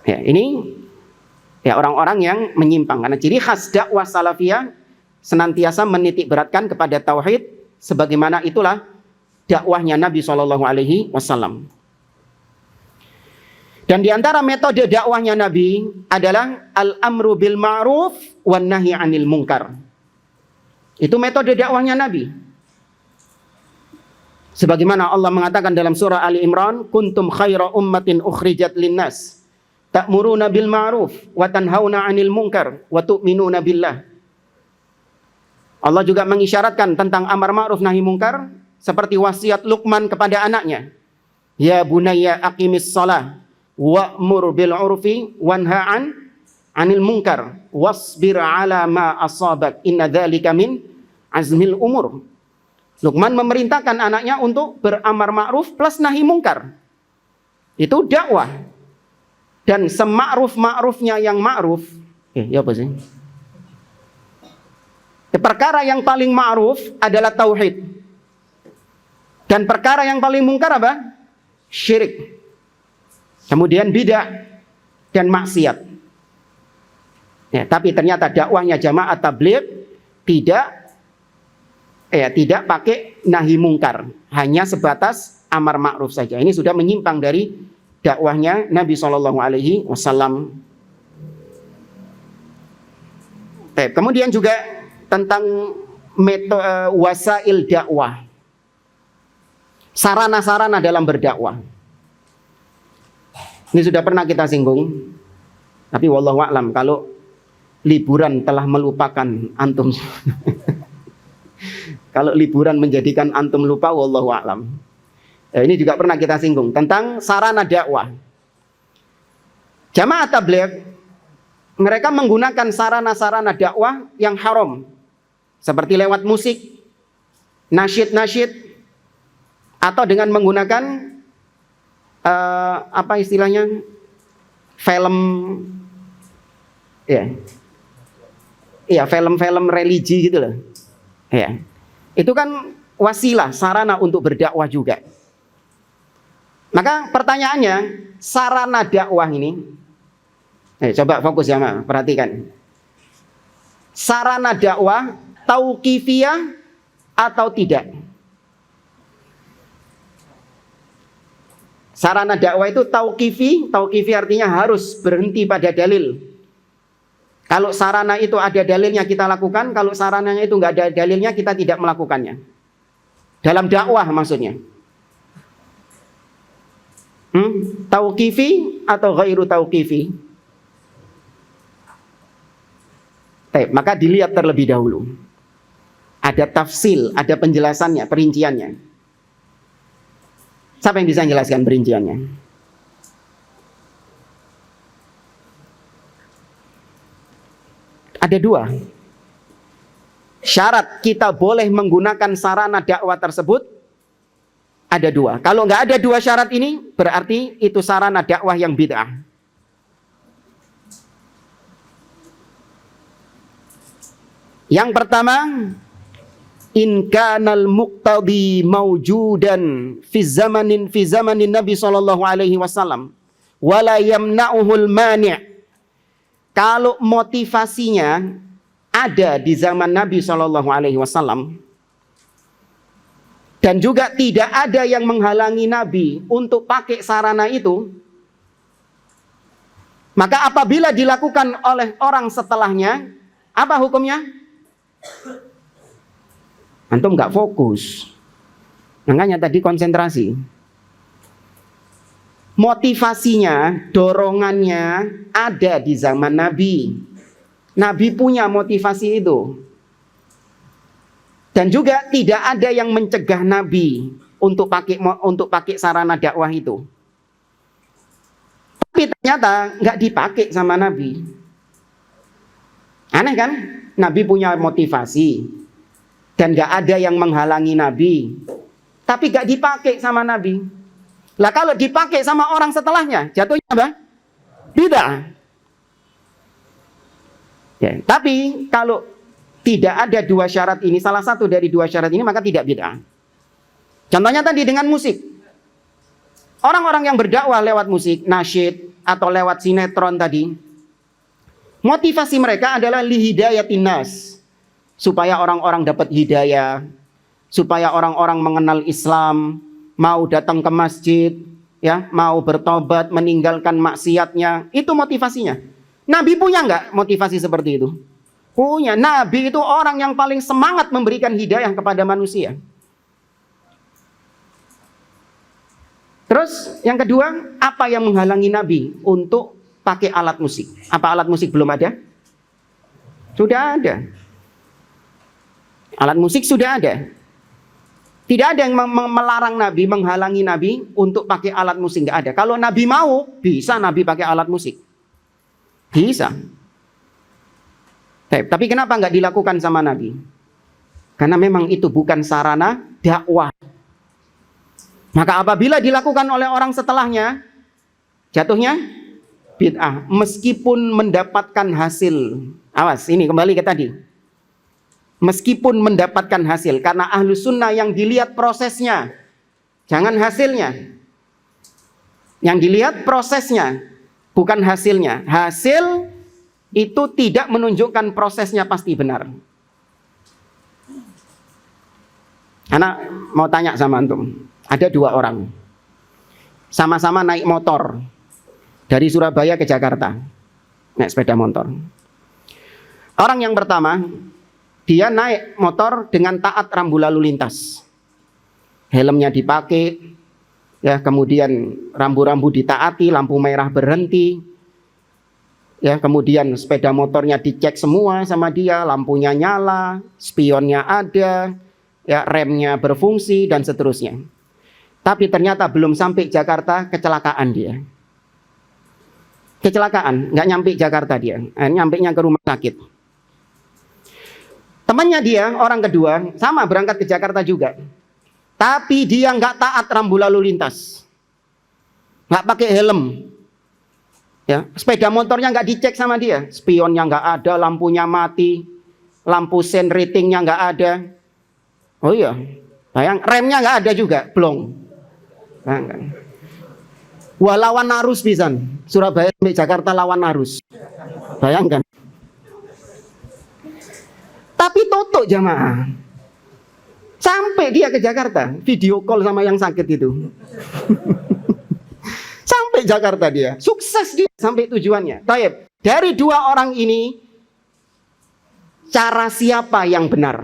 [SPEAKER 2] Ya, ini ya orang-orang yang menyimpang. Karena ciri khas dakwah salafiyah senantiasa menitik beratkan kepada tauhid, sebagaimana itulah dakwahnya Nabi SAW. Dan di antara metode dakwahnya Nabi adalah al-amru bil ma'ruf wan nahyi 'anil munkar. Itu metode dakwahnya Nabi. Sebagaimana Allah mengatakan dalam surah Ali Imran, kuntum khaira ummatin ukhrijat linnas ta'muruna bil ma'ruf wa tanhauna 'anil munkar wa tu'minuna billah. Allah juga mengisyaratkan tentang amar ma'ruf nahi munkar seperti wasiat Luqman kepada anaknya. Ya bunayya aqimis shalah wa'mur bil 'urfi wanha 'anil munkar wasbir 'ala ma asabak inna dzalika min azmil umur. Luqman memerintahkan anaknya untuk beramar ma'ruf plus nahi munkar. Itu dakwah. Dan sema'ruf-ma'rufnya yang ma'ruf, ya apa sih? Perkara yang paling ma'ruf adalah tauhid. Dan perkara yang paling munkar apa? Syirik. Kemudian bid'ah dan maksiat. Ya, tapi ternyata dakwahnya jamaah tabligh tidak pakai nahi mungkar, hanya sebatas amar ma'ruf saja. Ini sudah menyimpang dari dakwahnya Nabi SAW. Kemudian juga tentang metode wasail dakwah, sarana-sarana dalam berdakwah. Ini sudah pernah kita singgung, tapi wallahu a'lam, kalau liburan telah melupakan antum. Kalau liburan menjadikan antum lupa, wallahu a'lam. Ini juga pernah kita singgung tentang sarana dakwah. Jamaah tabligh mereka menggunakan sarana-sarana dakwah yang haram, seperti lewat musik, nasyid-nasyid, atau dengan menggunakan apa istilahnya, film, film-film religi gitu loh. Ya, itu kan wasilah, sarana untuk berdakwah juga. Maka pertanyaannya, sarana dakwah ini, coba fokus ya, perhatikan. Sarana dakwah tauqifiyah atau tidak? Sarana dakwah itu tauqifi artinya harus berhenti pada dalil. Kalau sarana itu ada dalilnya kita lakukan, kalau sarananya itu nggak ada dalilnya kita tidak melakukannya. Dalam dakwah maksudnya. Tauqifi atau ghairu tauqifi? Maka dilihat terlebih dahulu. Ada tafsil, ada penjelasannya, perinciannya. Siapa yang bisa menjelaskan perinciannya? Ada dua. Syarat kita boleh menggunakan sarana dakwah tersebut ada dua. Kalau nggak ada dua syarat ini, berarti itu sarana dakwah yang bid'ah. Yang pertama, in kanal muqtadi mawjudan fi zamanin Nabi sallallahu alaihi wasallam wala yamna'uhul mani'. Kalau motivasinya ada di zaman Nabi sallallahu alaihi wasallam dan juga tidak ada yang menghalangi Nabi untuk pakai sarana itu, maka apabila dilakukan oleh orang setelahnya, apa hukumnya? Antum nggak fokus. Makanya tadi konsentrasi. Motivasinya, dorongannya ada di zaman Nabi. Nabi punya motivasi itu. Dan juga tidak ada yang mencegah Nabi untuk pakai sarana dakwah itu. Tapi ternyata nggak dipakai sama Nabi. Aneh kan? Nabi punya motivasi dan nggak ada yang menghalangi Nabi, tapi nggak dipakai sama Nabi. Lah kalau dipakai sama orang setelahnya, jatuhnya apa? Bid'ah. Ya, tapi kalau tidak ada dua syarat ini, salah satu dari dua syarat ini, maka tidak bid'ah. Contohnya tadi dengan musik. Orang-orang yang berdakwah lewat musik, nasyid, atau lewat sinetron tadi, motivasi mereka adalah lihidayatin nas, supaya orang-orang dapat hidayah, supaya orang-orang mengenal Islam, mau datang ke masjid, ya, mau bertobat, meninggalkan maksiatnya. Itu motivasinya. Nabi punya nggak motivasi seperti itu? Punya. Nabi itu orang yang paling semangat memberikan hidayah kepada manusia. Terus yang kedua, apa yang menghalangi Nabi untuk pakai alat musik? Apa alat musik belum ada? Sudah ada. Alat musik sudah ada. Tidak ada yang melarang Nabi, menghalangi Nabi untuk pakai alat musik. Nggak ada. Kalau Nabi mau, bisa Nabi pakai alat musik. Bisa. Tapi kenapa nggak dilakukan sama Nabi? Karena memang itu bukan sarana dakwah. Maka apabila dilakukan oleh orang setelahnya, jatuhnya bid'ah. Meskipun mendapatkan hasil. Awas, ini kembali ke tadi. Meskipun mendapatkan hasil. Karena ahlu sunnah yang dilihat prosesnya, jangan hasilnya. Yang dilihat prosesnya, bukan hasilnya. Hasil itu tidak menunjukkan prosesnya pasti benar. Anak mau tanya sama antum. Ada dua orang, sama-sama naik motor dari Surabaya ke Jakarta, naik sepeda motor. Orang yang pertama, dia naik motor dengan taat rambu lalu lintas, helmnya dipakai, ya, kemudian rambu-rambu ditaati, lampu merah berhenti, Ya, kemudian sepeda motornya dicek semua sama dia, lampunya nyala, spionnya ada, ya, remnya berfungsi dan seterusnya. Tapi ternyata belum sampai Jakarta, kecelakaan dia. Kecelakaan, nggak nyampe Jakarta dia, nyampenya ke rumah sakit. Temannya dia, orang kedua, sama berangkat ke Jakarta juga. Tapi dia nggak taat rambu lalu lintas, nggak pakai helm. Ya, sepeda motornya nggak dicek sama dia, spionnya nggak ada, lampunya mati, lampu sen ratingnya nggak ada. Oh iya, bayang remnya nggak ada juga, blong. Wah, lawan arus pisan. Surabaya sampai Jakarta lawan arus. Bayangkan. Tapi totok jamaah. Sampai dia ke Jakarta, video call sama yang sakit itu. Sampai Jakarta dia, sukses dia sampai tujuannya. Taib. Dari dua orang ini, cara siapa yang benar?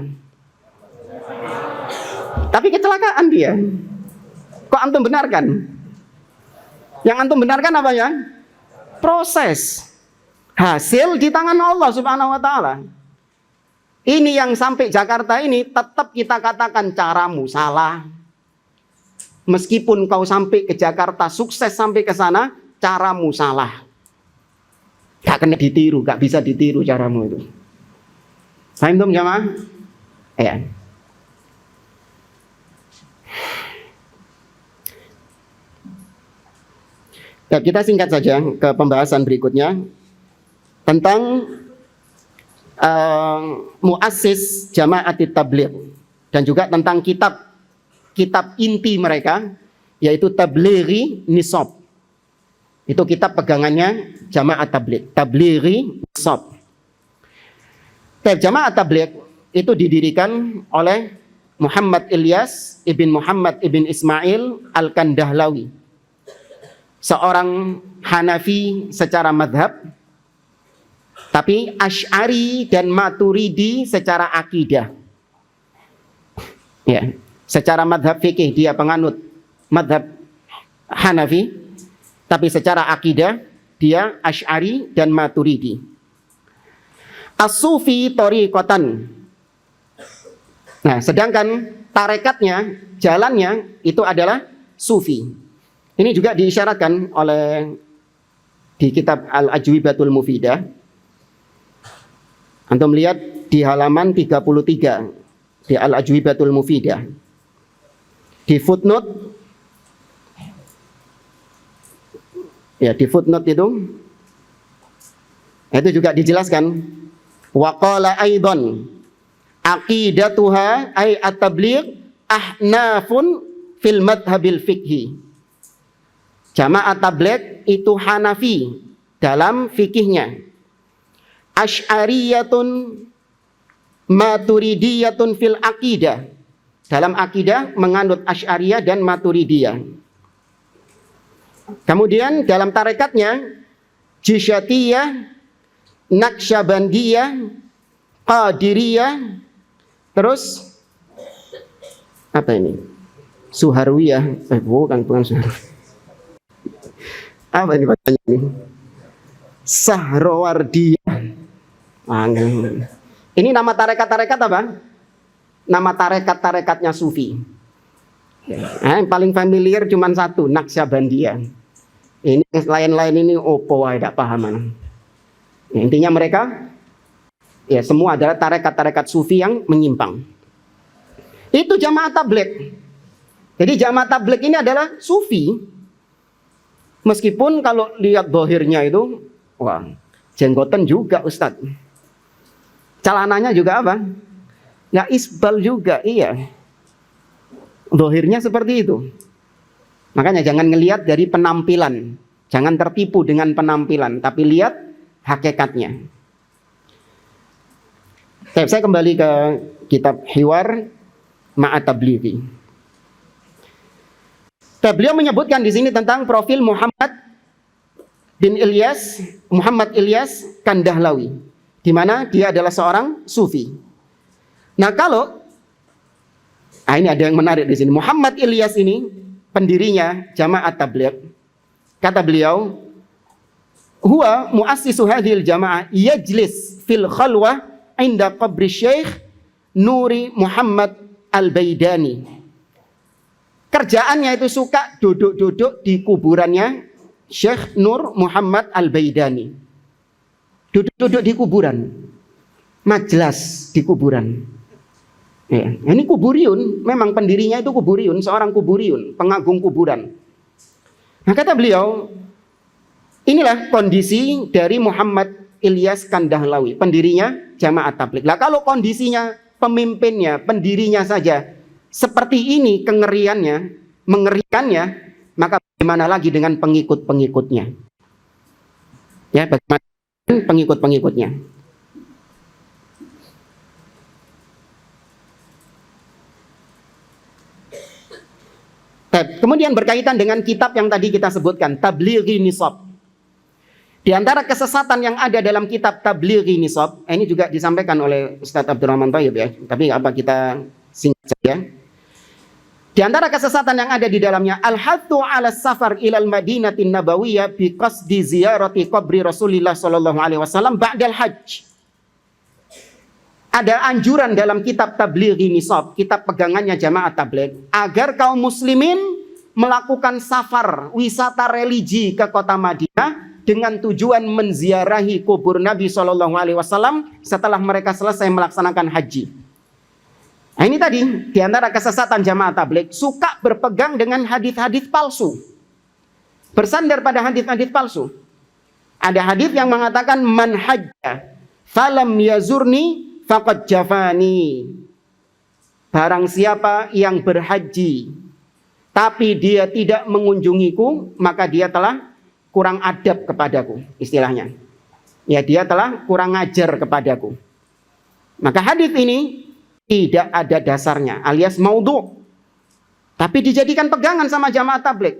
[SPEAKER 2] Tapi kecelakaan dia. Kok antum benarkan? Yang antum benarkan apa ya? Proses. Hasil di tangan Allah Subhanahu wa taala. Ini yang sampai Jakarta ini tetap kita katakan caramu salah. Meskipun kau sampai ke Jakarta, sukses sampai ke sana, caramu salah. Gak kena ditiru, gak bisa ditiru caramu itu. Paham tuh jamaah? Ya. Kita singkat saja ke pembahasan berikutnya tentang muassis Jama'atit Tabligh dan juga tentang kitab inti mereka, yaitu Tablighi Nisab. Itu kitab pegangannya Jama'at Tabligh, Tablighi Nisab. Jama'at Tabligh itu didirikan oleh Muhammad Ilyas ibn Muhammad ibn Ismail Al-Kandahlawi, seorang Hanafi secara madhab, tapi Asy'ari dan Maturidi secara akidah. Ya, secara madhab fikih dia penganut madhab Hanafi, tapi secara akidah dia Asy'ari dan Maturidi. As-Sufi Thariqatan. Nah, sedangkan tarekatnya, jalannya itu adalah Sufi. Ini juga diisyaratkan oleh di kitab Al-Ajwibatul Mufidah. Antum lihat di halaman 33 di Al-Ajwibatul Mufidah. Di footnote, ya di footnote itu juga dijelaskan. Wa qala aidan aqidatuha ay at-tabligh ahnafun fil madhabil fiqhi. Jama'at Tabligh itu Hanafi dalam fikihnya. Asy'ariyatun Maturidiyatun fil aqidah. Dalam akidah menganut Asy'ariyah dan Maturidiyah. Kemudian dalam tarekatnya Jisyatiyah, Naqsyabandiyah, Qadiriyah, terus apa ini? Suharwiyah, bukan Suharwiyah. Apa ini bacanya ini? Sahrawardiyah. Ini nama tarekat-tarekat apa? Nama tarekat-tarekatnya Sufi. Yang paling familiar cuma satu, Naqsyabandiyah. Ini lain-lain ini opo, tidak paham. Ya, intinya mereka ya semua adalah tarekat-tarekat Sufi yang menyimpang. Itu Jama'at Tabligh. Jadi Jama'at Tabligh ini adalah Sufi. Meskipun kalau lihat dohirnya itu, wah, jenggotan juga Ustadz. Celananya juga apa? Nggak isbal juga, iya. Dohirnya seperti itu. Makanya jangan ngelihat dari penampilan. Jangan tertipu dengan penampilan, tapi lihat hakikatnya. Saya kembali ke kitab Hiwar Ma'at Tablighi. Beliau menyebutkan di sini tentang profil Muhammad Ilyas Kandahlawi, di mana dia adalah seorang Sufi. Nah, ini ada yang menarik di sini. Muhammad Ilyas ini pendirinya Jama'at Tabligh. Kata beliau, huwa muassisu hadhil jamaah yajlis fil khalwah inda qabri Syekh Nuri Muhammad Al-Baidani. Kerjaannya itu suka duduk-duduk di kuburannya Syekh Nur Muhammad Al-Baidani. Duduk-duduk di kuburan, majlas di kuburan. Ya, ini kuburiun, memang pendirinya itu kuburiun, seorang kuburiun, pengagung kuburan. Nah, kata beliau, inilah kondisi dari Muhammad Ilyas Kandahlawi, pendirinya Jamaat Tabligh. Lah kalau kondisinya pemimpinnya, pendirinya saja seperti ini kengeriannya, mengerikannya, maka bagaimana lagi dengan pengikut-pengikutnya? Ya, bagaimana pengikut-pengikutnya? Kemudian berkaitan dengan kitab yang tadi kita sebutkan, Tablighi Nisab. Di antara kesesatan yang ada dalam kitab Tablighi Nisab, ini juga disampaikan oleh Ustaz Abdurrahman Thayyib ya, tapi nggak apa, kita singkat saja. Di antara kesesatan yang ada di dalamnya, al-hathu 'ala safar ilal Madinatin Nabawiyah bi qasdi ziyarati qabri Rasulillah sallallahu alaihi wasallam ba'dal hajj. Ada anjuran dalam kitab Tablighi Nisab, kitab pegangannya Jamaah Tabligh, agar kaum muslimin melakukan safar, wisata religi ke kota Madinah dengan tujuan menziarahi kubur Nabi SAW setelah mereka selesai melaksanakan haji. Nah, ini tadi di antara kesesatan Jamaah Tabligh, suka berpegang dengan hadis-hadis palsu, bersandar pada hadis-hadis palsu. Ada hadis yang mengatakan man hajja falam yazurni faqad jafani. Barang siapa yang berhaji tapi dia tidak mengunjungiku, maka dia telah kurang adab kepadaku, istilahnya. Ya, dia telah kurang ajar kepadaku. Maka hadis ini tidak ada dasarnya, alias maudhu'. Tapi dijadikan pegangan sama Jamaah Tabligh.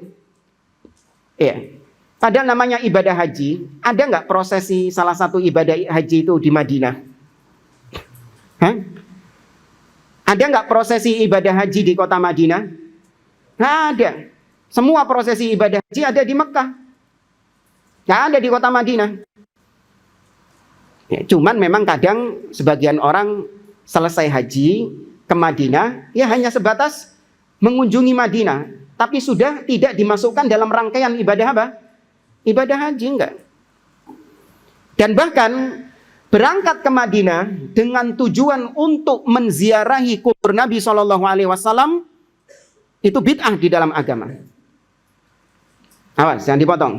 [SPEAKER 2] Ya. Padahal namanya ibadah haji, ada nggak prosesi salah satu ibadah haji itu di Madinah? Hah? Ada nggak prosesi ibadah haji di kota Madinah? Nggak ada. Semua prosesi ibadah haji ada di Mekah. Nggak ada di kota Madinah. Ya, cuman memang kadang sebagian orang selesai haji ke Madinah, ya hanya sebatas mengunjungi Madinah, tapi sudah tidak dimasukkan dalam rangkaian ibadah apa? Ibadah haji, enggak. Dan bahkan berangkat ke Madinah dengan tujuan untuk menziarahi kubur Nabi SAW itu bid'ah di dalam agama. Awas, jangan dipotong.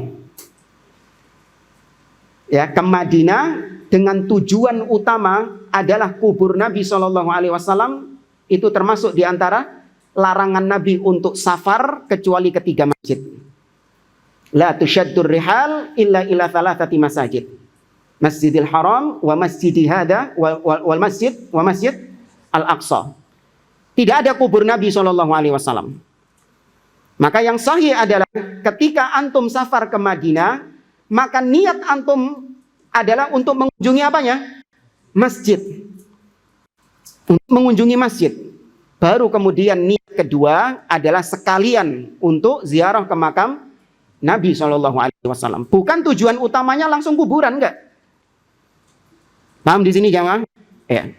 [SPEAKER 2] Ya, ke Madinah dengan tujuan utama adalah kubur Nabi SAW, itu termasuk di antara larangan Nabi untuk safar kecuali ketiga masjid. La tushaddur rihal illa ila thalathati masajid. Masjidil Haram wa masjidi hada wal masjid wa masjid Al-Aqsa. Tidak ada kubur Nabi SAW. Maka yang sahih adalah ketika antum safar ke Madinah, maka niat antum adalah untuk mengunjungi apanya? Masjid. Untuk mengunjungi masjid. Baru kemudian niat kedua adalah sekalian untuk ziarah ke makam Nabi SAW. Bukan tujuan utamanya langsung kuburan, enggak. Paham di sini jamaah? Ya.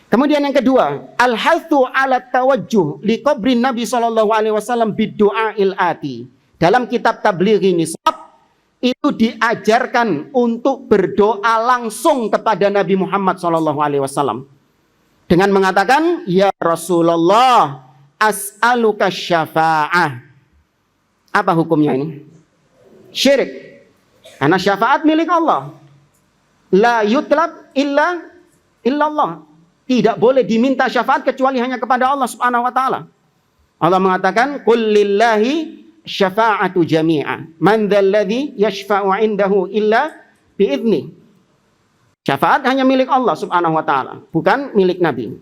[SPEAKER 2] Kemudian yang kedua, al-hathu 'ala tawajjuh li qabrin Nabi SAW bid-du'ail ati. Dalam kitab Tablighi Nisab itu diajarkan untuk berdoa langsung kepada Nabi Muhammad SAW dengan mengatakan, ya Rasulullah, as'aluka syafa'ah. Apa hukumnya ini? Syirik. Karena syafaat milik Allah. La yutlab illallah. Tidak boleh diminta syafaat kecuali hanya kepada Allah Subhanahu wa taala. Allah mengatakan, qul lillahi syafa'atu jami'a. Man dzalladzi yashfa'u 'indahu illa bi'idznih. Syafaat hanya milik Allah Subhanahu wa taala, bukan milik Nabi.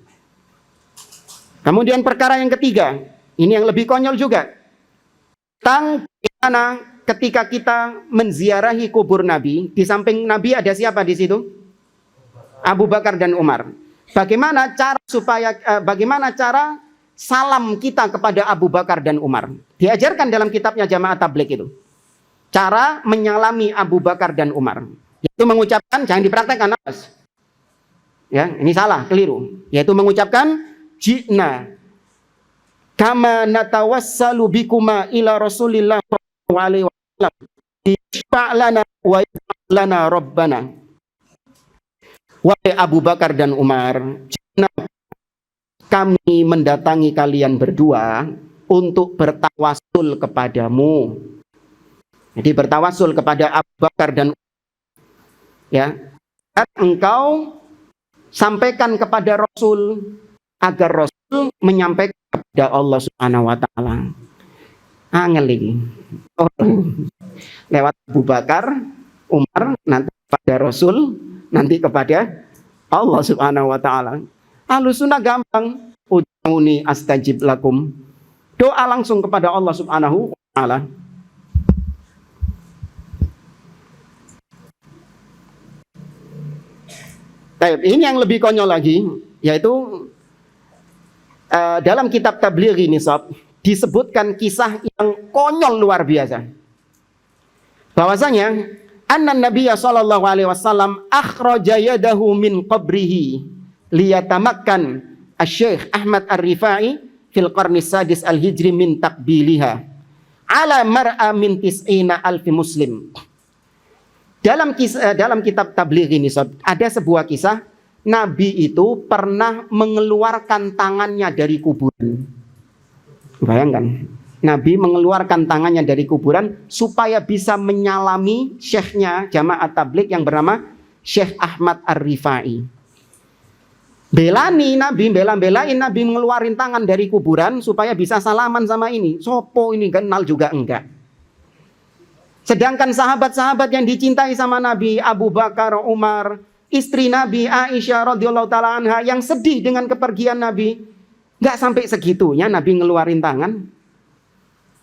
[SPEAKER 2] Kemudian perkara yang ketiga, ini yang lebih konyol juga. Tentang bagaimana ketika kita menziarahi kubur Nabi, di samping Nabi ada siapa di situ? Abu Bakar dan Umar. Bagaimana cara salam kita kepada Abu Bakar dan Umar? Diajarkan dalam kitabnya Jamaah Tabligh itu. cara menyalami Abu Bakar dan Umar. Yaitu mengucapkan, jangan dipraktekkan, Mas. Ya, ini salah, keliru. Yaitu mengucapkan ji'na kama natawassalu bikuma ila Rasulillah sallallahu alaihi wasallam ishfa'lana wa lana rabbana. Wahai Abu Bakar dan Umar, kami mendatangi kalian berdua untuk bertawasul kepadamu. Jadi bertawasul kepada Abu Bakar dan Umar, ya, engkau sampaikan kepada Rasul agar Rasul menyampaikan kepada Allah Subhanahu wa taala. Angel ini. Lewat Abu Bakar, Umar, nanti kepada Rasul, nanti kepada Allah Subhanahu wa taala. Ahlussunnah gampang. Ud'uni astajib lakum. Doa langsung kepada Allah Subhanahu wa taala. Ini yang lebih konyol lagi, yaitu dalam kitab Tablighi Nishab disebutkan kisah yang konyol luar biasa. Bahwasanya anna Nabiyya sallallahu alaihi wasallam akhraja yadahu min qabrihi liyatamakkan Asy-Syaikh Ahmad Ar-Rifai fil qarni sadis al-Hijri min takbiliha ala mar'a min tis'ina alfi muslim. Dalam kitab Tablighi Nishab ada sebuah kisah Nabi itu pernah mengeluarkan tangannya dari kuburan. Bayangkan, Nabi mengeluarkan tangannya dari kuburan supaya bisa menyalami syekhnya jamaah tabligh yang bernama Syekh Ahmad Ar-Rifai. Belain Nabi mengeluarin tangan dari kuburan supaya bisa salaman sama ini. Sopo ini, kenal juga enggak. Sedangkan sahabat-sahabat yang dicintai sama Nabi, Abu Bakar, Umar, istri Nabi Aisyah radhiyallahu taala anha yang sedih dengan kepergian Nabi, nggak sampai segitunya Nabi ngeluarin tangan.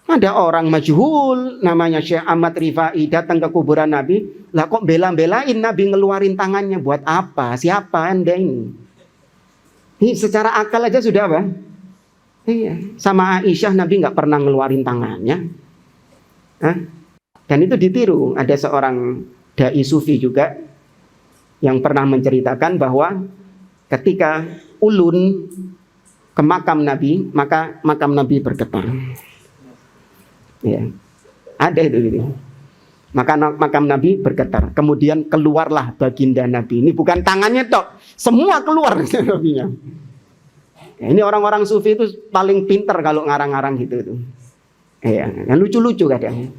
[SPEAKER 2] Ada orang majhul namanya Syekh Ahmad Rifai datang ke kuburan Nabi, lah kok bela-belain Nabi ngeluarin tangannya buat apa? Siapa Anda ini? Ini secara akal aja sudah apa? Iya, sama Aisyah Nabi nggak pernah ngeluarin tangannya. Hah? Dan itu ditiru. Ada seorang dai sufi juga yang pernah menceritakan bahwa ketika ulun ke makam Nabi, maka makam Nabi bergetar. Ya, ada itu gitu. Maka makam Nabi bergetar. Kemudian keluarlah baginda Nabi. Ini bukan tangannya tok, semua keluar Nabinya. Ya, ini orang-orang sufi itu paling pinter kalau ngarang-ngarang gitu itu. Ya, yang lucu-lucu kadang.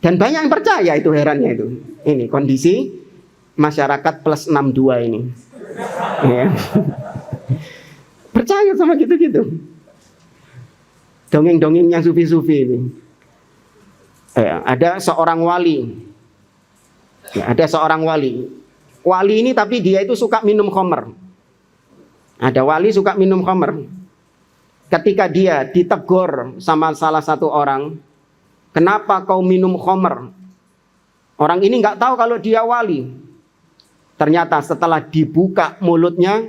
[SPEAKER 2] Dan banyak yang percaya, itu herannya itu. Ini kondisi masyarakat plus 62 ini. Ya. Percaya sama gitu-gitu. Dongeng-dongengnya sufi-sufi ini. Ada seorang wali. Ya, ada seorang wali. Wali ini tapi dia itu suka minum khamr. Ada wali suka minum khamr. Ketika dia ditegur sama salah satu orang, kenapa kau minum khamr? Orang ini nggak tahu kalau dia wali. Ternyata setelah dibuka mulutnya,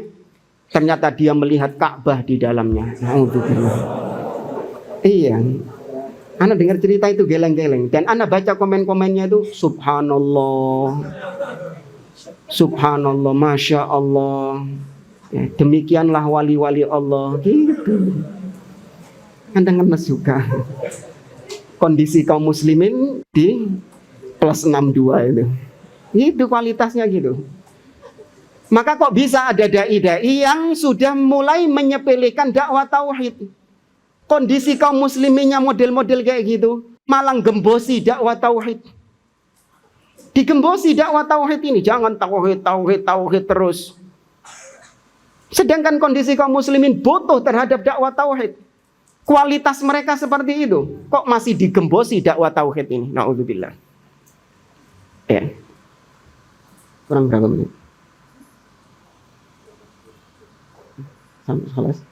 [SPEAKER 2] ternyata dia melihat Ka'bah di dalamnya. Iya. Ana dengar cerita itu geleng-geleng. Dan Ana baca komen-komennya itu, subhanallah. Subhanallah, Masya Allah. Ya, demikianlah wali-wali Allah. Gitu. Anda ngenes juga. Kondisi kaum muslimin di plus 62 itu. Itu kualitasnya gitu. Maka kok bisa ada dai-dai yang sudah mulai menyepelekan dakwah tauhid. Kondisi kaum musliminnya model-model kayak gitu, malah gembosi dakwah tauhid. Digembosi dakwah tauhid ini, jangan tauhid terus. Sedangkan kondisi kaum muslimin butuh terhadap dakwah tauhid. Kualitas mereka seperti itu, kok masih digembosi dakwah tauhid ini? Na'udzubillah. Ya. Kurang berapa menit? Sampai selesai.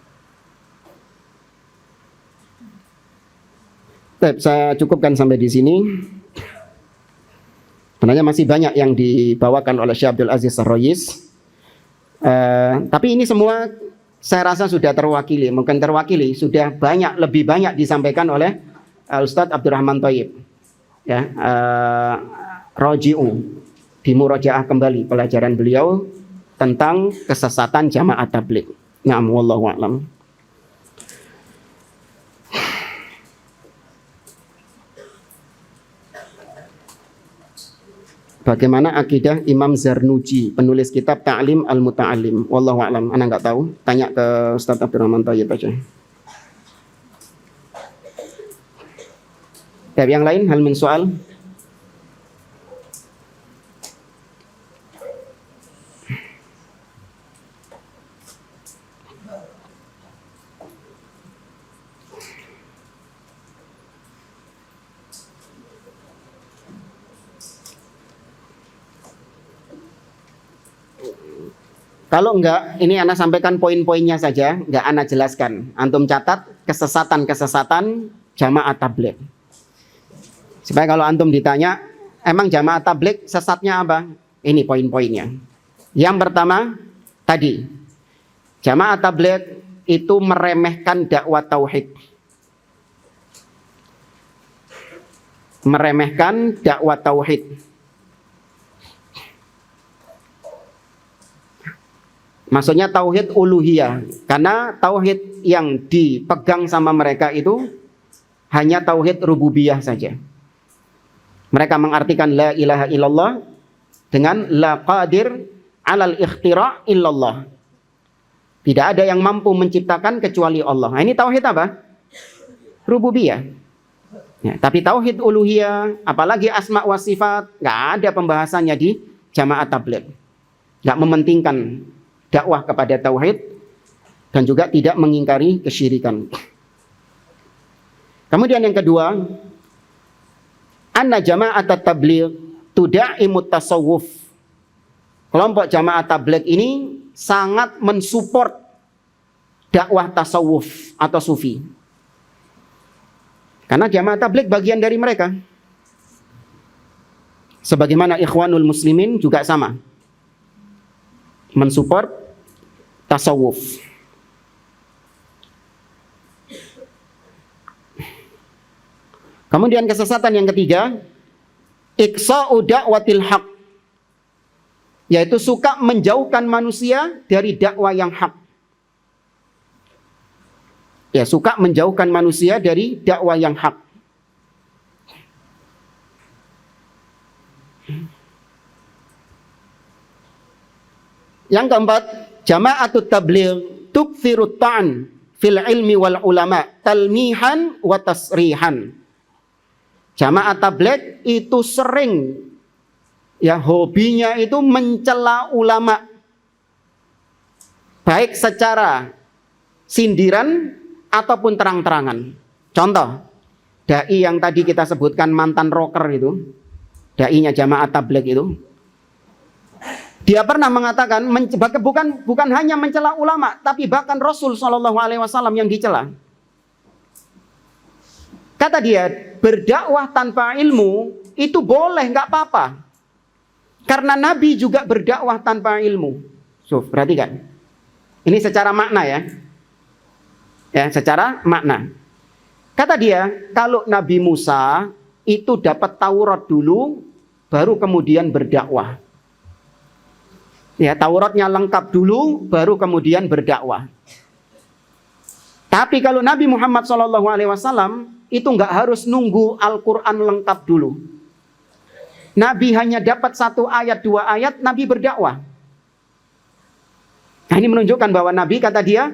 [SPEAKER 2] Saya cukupkan sampai di sini. Sebenarnya masih banyak yang dibawakan oleh Syekh Abdul Aziz Ar-Rayis. Tapi ini semua saya rasa sudah terwakili. Mungkin terwakili, sudah lebih banyak disampaikan oleh Ustadz Abdurrahman Thayyib. Ya, roji'u, dimurojaah kembali pelajaran beliau tentang kesesatan jamaah tabligh. Na'am, wallahu a'lam. Bagaimana akidah Imam Zarnuji, penulis kitab Ta'lim al-Muta'allim? Wallahu a'lam. Ana nggak tahu. Tanya ke Ustaz Abdurrahman Thayyib aja. Dari yang lain, hal min soal? Kalau enggak, ini Ana sampaikan poin-poinnya saja, enggak Ana jelaskan. Antum catat kesesatan-kesesatan jamaah tabligh. Supaya kalau antum ditanya, emang jamaah tabligh sesatnya apa? Ini poin-poinnya. Yang pertama, tadi, jamaah tabligh itu meremehkan dakwah tauhid. Meremehkan dakwah tauhid. Maksudnya tauhid uluhiyah, karena tauhid yang dipegang sama mereka itu hanya tauhid rububiyah saja. Mereka mengartikan la ilaha illallah dengan la qadir alal ikhtira' illallah. Tidak ada yang mampu menciptakan kecuali Allah. Nah, ini tauhid apa? Rububiyah. Ya, tapi tauhid uluhiyah, apalagi asma wa sifat, nggak ada pembahasannya di jamaah tabligh. Nggak mementingkan dakwah kepada tauhid dan juga tidak mengingkari kesyirikan. Kemudian yang kedua, anna jama'at tabligh tuda'imut tasawuf. Kelompok jamaah tabligh ini sangat mensupport dakwah tasawuf atau sufi. Karena jamaah tabligh bagian dari mereka. Sebagaimana Ikhwanul Muslimin juga sama. Mensupport tasawuf. Kemudian kesesatan yang ketiga, iqsa'u da'watil haq, yaitu suka menjauhkan manusia dari dakwah yang hak. Ya, suka menjauhkan manusia dari dakwah yang hak. Yang keempat, jama'atut tabligh tukthirut ta'an fil ilmi wal ulama talmihan wa tasrihan. Jamaah tabligh itu sering, ya, hobinya itu mencela ulama, baik secara sindiran ataupun terang-terangan. Contoh, dai yang tadi kita sebutkan mantan rocker itu, dai-nya jamaah tabligh itu, dia pernah mengatakan bukan hanya mencela ulama, tapi bahkan Rasul SAW yang dicela. Kata dia, berdakwah tanpa ilmu itu boleh, nggak apa-apa. Karena Nabi juga berdakwah tanpa ilmu. So, perhatikan. Ini secara makna ya. Ya, secara makna. Kata dia, kalau Nabi Musa itu dapat Taurat dulu, baru kemudian berdakwah. Ya, Tauratnya lengkap dulu, baru kemudian berdakwah. Tapi kalau Nabi Muhammad SAW itu nggak harus nunggu Al-Quran lengkap dulu. Nabi hanya dapat 1 ayat, 2 ayat, Nabi berdakwah. Nah, ini menunjukkan bahwa Nabi, kata dia,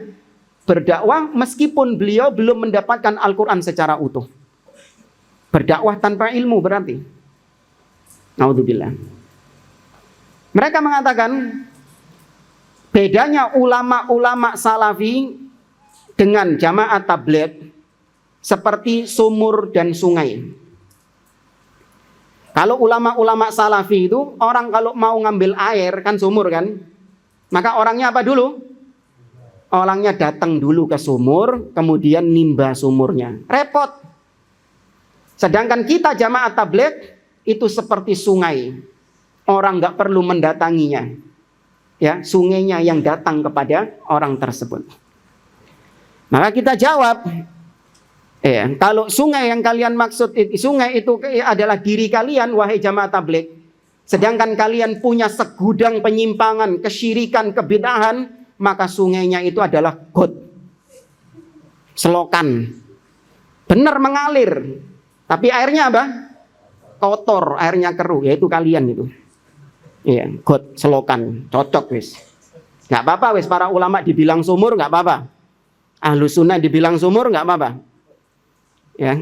[SPEAKER 2] berdakwah meskipun beliau belum mendapatkan Al-Quran secara utuh. Berdakwah tanpa ilmu berarti. Naudzubillah. Mereka mengatakan bedanya ulama-ulama salafi dengan jamaah tabligh seperti sumur dan sungai. Kalau ulama-ulama salafi itu, orang kalau mau ngambil air, kan sumur kan, maka orangnya apa dulu? Orangnya datang dulu ke sumur, kemudian nimba sumurnya. Repot. Sedangkan kita jamaah tabligh itu seperti sungai. Orang nggak perlu mendatanginya. Ya, sungainya yang datang kepada orang tersebut. Maka kita jawab, Kalau sungai yang kalian maksud, sungai itu adalah diri kalian, wahai jamaah tabligh. Sedangkan kalian punya segudang penyimpangan, kesyirikan, kebid'ahan, maka sungainya itu adalah got, selokan. Benar mengalir, tapi airnya apa? Kotor, airnya keruh, yaitu kalian itu. Got, selokan, cocok wis. Nggak apa-apa wis, para ulama dibilang sumur nggak apa-apa. Ahlus sunnah dibilang sumur nggak apa-apa. Ya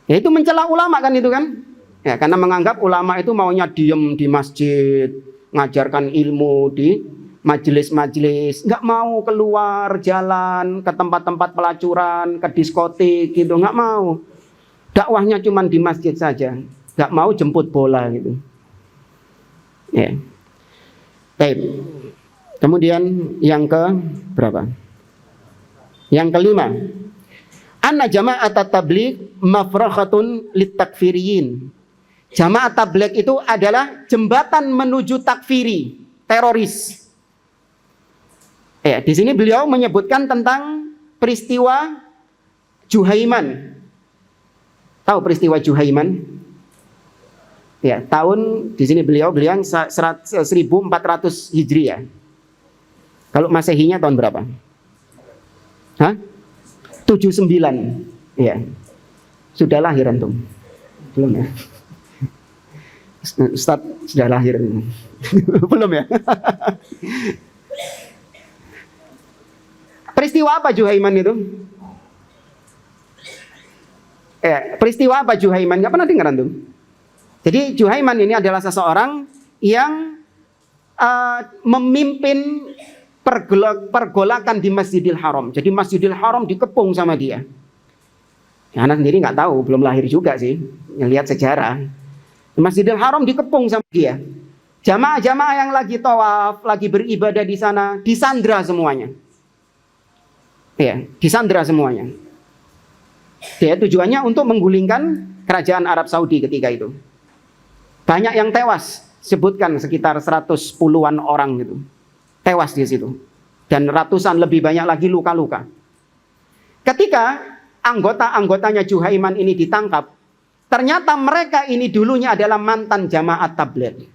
[SPEAKER 2] itu mencela ulama kan itu kan? Ya, karena menganggap ulama itu maunya diem di masjid, ngajarkan ilmu di majelis-majelis, nggak mau keluar jalan ke tempat-tempat pelacuran, ke diskotik gitu, nggak mau. Dakwahnya cuma di masjid saja, nggak mau jemput bola gitu. Ya. Baik. Kemudian yang ke berapa? Yang kelima, anna jama'at tabligh mafrakhatun litakfiriyin. Jamaah tabligh itu adalah jembatan menuju takfiri, teroris. Di sini beliau menyebutkan tentang peristiwa Juhaiman. Tahu peristiwa Juhaiman? Ya, tahun di sini beliau bilang 1400 Hijriah. Kalau Masehinya tahun berapa? 79. Ya. Sudah lahir antum? Belum ya? Ustaz sudah lahir. Belum ya? Peristiwa apa Juhaiman itu? Peristiwa apa Juhaiman? Gak pernah dengar antum? Jadi Juhaiman ini adalah seseorang yang memimpin pergolakan di Masjidil Haram. Jadi Masjidil Haram dikepung sama dia. Anak sendiri nggak tahu, belum lahir juga sih. Ngelihat sejarah. Masjidil Haram dikepung sama dia. Jamaah-jamaah yang lagi tawaf, lagi beribadah di sana, disandra semuanya. Disandra semuanya. Tujuannya untuk menggulingkan kerajaan Arab Saudi ketika itu. Banyak yang tewas, sebutkan sekitar 110-an orang gitu. Tewas di situ. Dan ratusan lebih banyak lagi luka-luka. Ketika anggota-anggotanya Juhaiman ini ditangkap, ternyata mereka ini dulunya adalah mantan jamaah tabligh.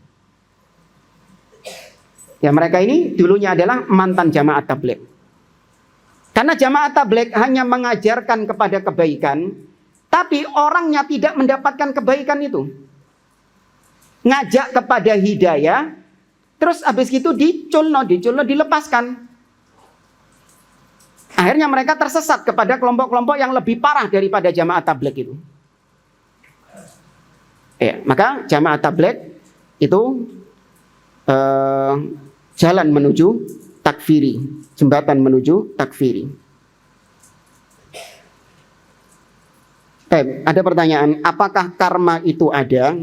[SPEAKER 2] Mereka ini dulunya adalah mantan jamaah tabligh. Karena jamaah tabligh hanya mengajarkan kepada kebaikan, tapi orangnya tidak mendapatkan kebaikan itu. Ngajak kepada hidayah, terus habis itu diculno, dilepaskan. Akhirnya mereka tersesat kepada kelompok-kelompok yang lebih parah daripada jamaah tabligh itu. Maka jamaah tabligh itu jalan menuju takfiri, jembatan menuju takfiri. Ada pertanyaan, apakah karma itu ada?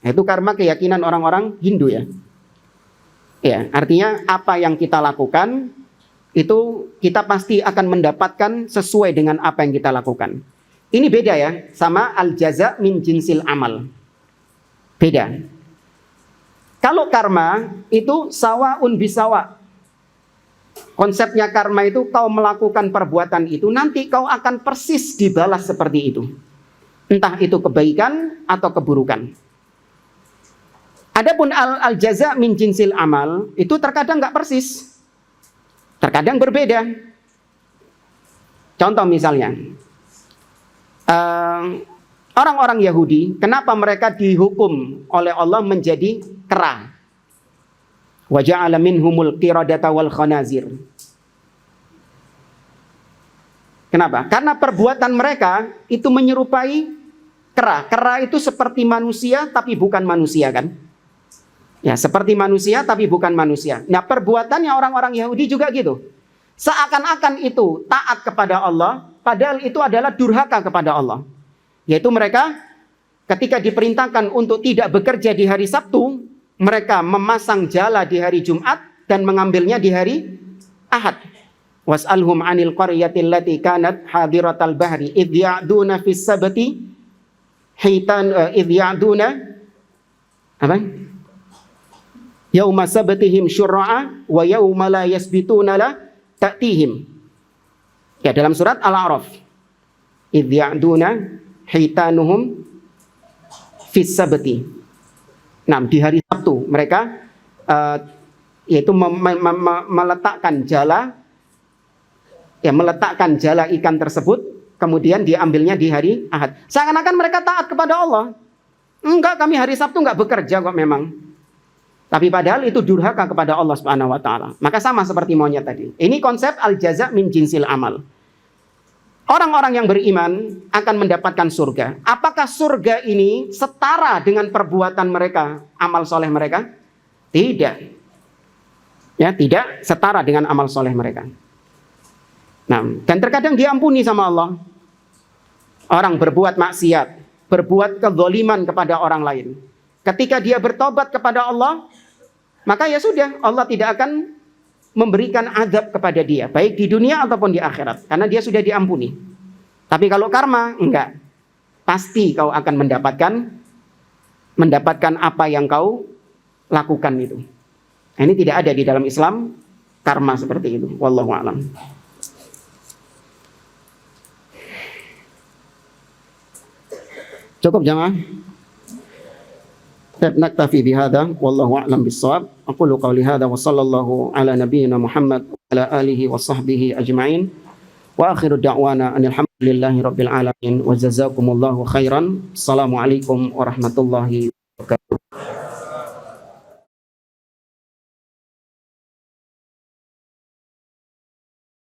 [SPEAKER 2] Itu karma keyakinan orang-orang Hindu ya. Artinya apa yang kita lakukan itu kita pasti akan mendapatkan sesuai dengan apa yang kita lakukan. Ini beda ya sama al-jaza min jinsil amal. Beda. Kalau karma itu sawaun bisawa. Konsepnya karma itu kau melakukan perbuatan itu, nanti kau akan persis dibalas seperti itu. Entah itu kebaikan atau keburukan. Adapun al-jaza min jinsil amal itu terkadang nggak persis. Terkadang berbeda. Contoh misalnya, orang-orang Yahudi, kenapa mereka dihukum oleh Allah menjadi kera? Wa ja'ala minhumul qiradata wal khanazir. Kenapa? Karena perbuatan mereka itu menyerupai kera. Kera itu seperti manusia tapi bukan manusia kan? Seperti manusia tapi bukan manusia. Nah, perbuatannya orang-orang Yahudi juga gitu. Seakan-akan itu taat kepada Allah, padahal itu adalah durhaka kepada Allah. Yaitu mereka ketika diperintahkan untuk tidak bekerja di hari Sabtu, mereka memasang jala di hari Jumat dan mengambilnya di hari Ahad. Was'alhum 'anil qaryatil lati kanat hadiratal bahri idh ya'duna fis sabti hitan idh ya'duna apa? Yauma sabtihim syurra'a wa yauma la yasbituna la ta'tihim. Dalam surat Al-A'raf. idh ya'duna hitanuhum fis sabti. Nah, di hari Sabtu mereka yaitu meletakkan jala, ya, meletakkan jala ikan tersebut, kemudian diambilnya di hari Ahad. Seakan-akan mereka taat kepada Allah. Enggak, kami hari Sabtu enggak bekerja kok memang. Tapi padahal itu durhaka kepada Allah Subhanahu wa taala. Maka sama seperti monyet tadi. Ini konsep al-jaza min jinsil amal. Orang-orang yang beriman akan mendapatkan surga. Apakah surga ini setara dengan perbuatan mereka, amal soleh mereka? Tidak. Ya, tidak setara dengan amal soleh mereka. Nah, dan terkadang diampuni sama Allah. Orang berbuat maksiat, berbuat kezaliman kepada orang lain. Ketika dia bertobat kepada Allah, maka ya sudah, Allah tidak akan memberikan azab kepada dia, baik di dunia ataupun di akhirat, karena dia sudah diampuni. Tapi kalau karma, enggak. Pasti kau akan mendapatkan apa yang kau lakukan itu. Nah, ini tidak ada di dalam Islam karma seperti itu. Wallahu a'lam. Cukup jamaah? Naktafi bihadza wallahu a'lam bis-shawab. Aqulu qawli hadza wa sallallahu ala nabiyyina Muhammad wa ala alihi wa sahbihi ajma'in. Wa akhiru da'wana anil hamdulillahi rabbil alamin wa jazakumullahu khairan. Assalamualaikum warahmatullahi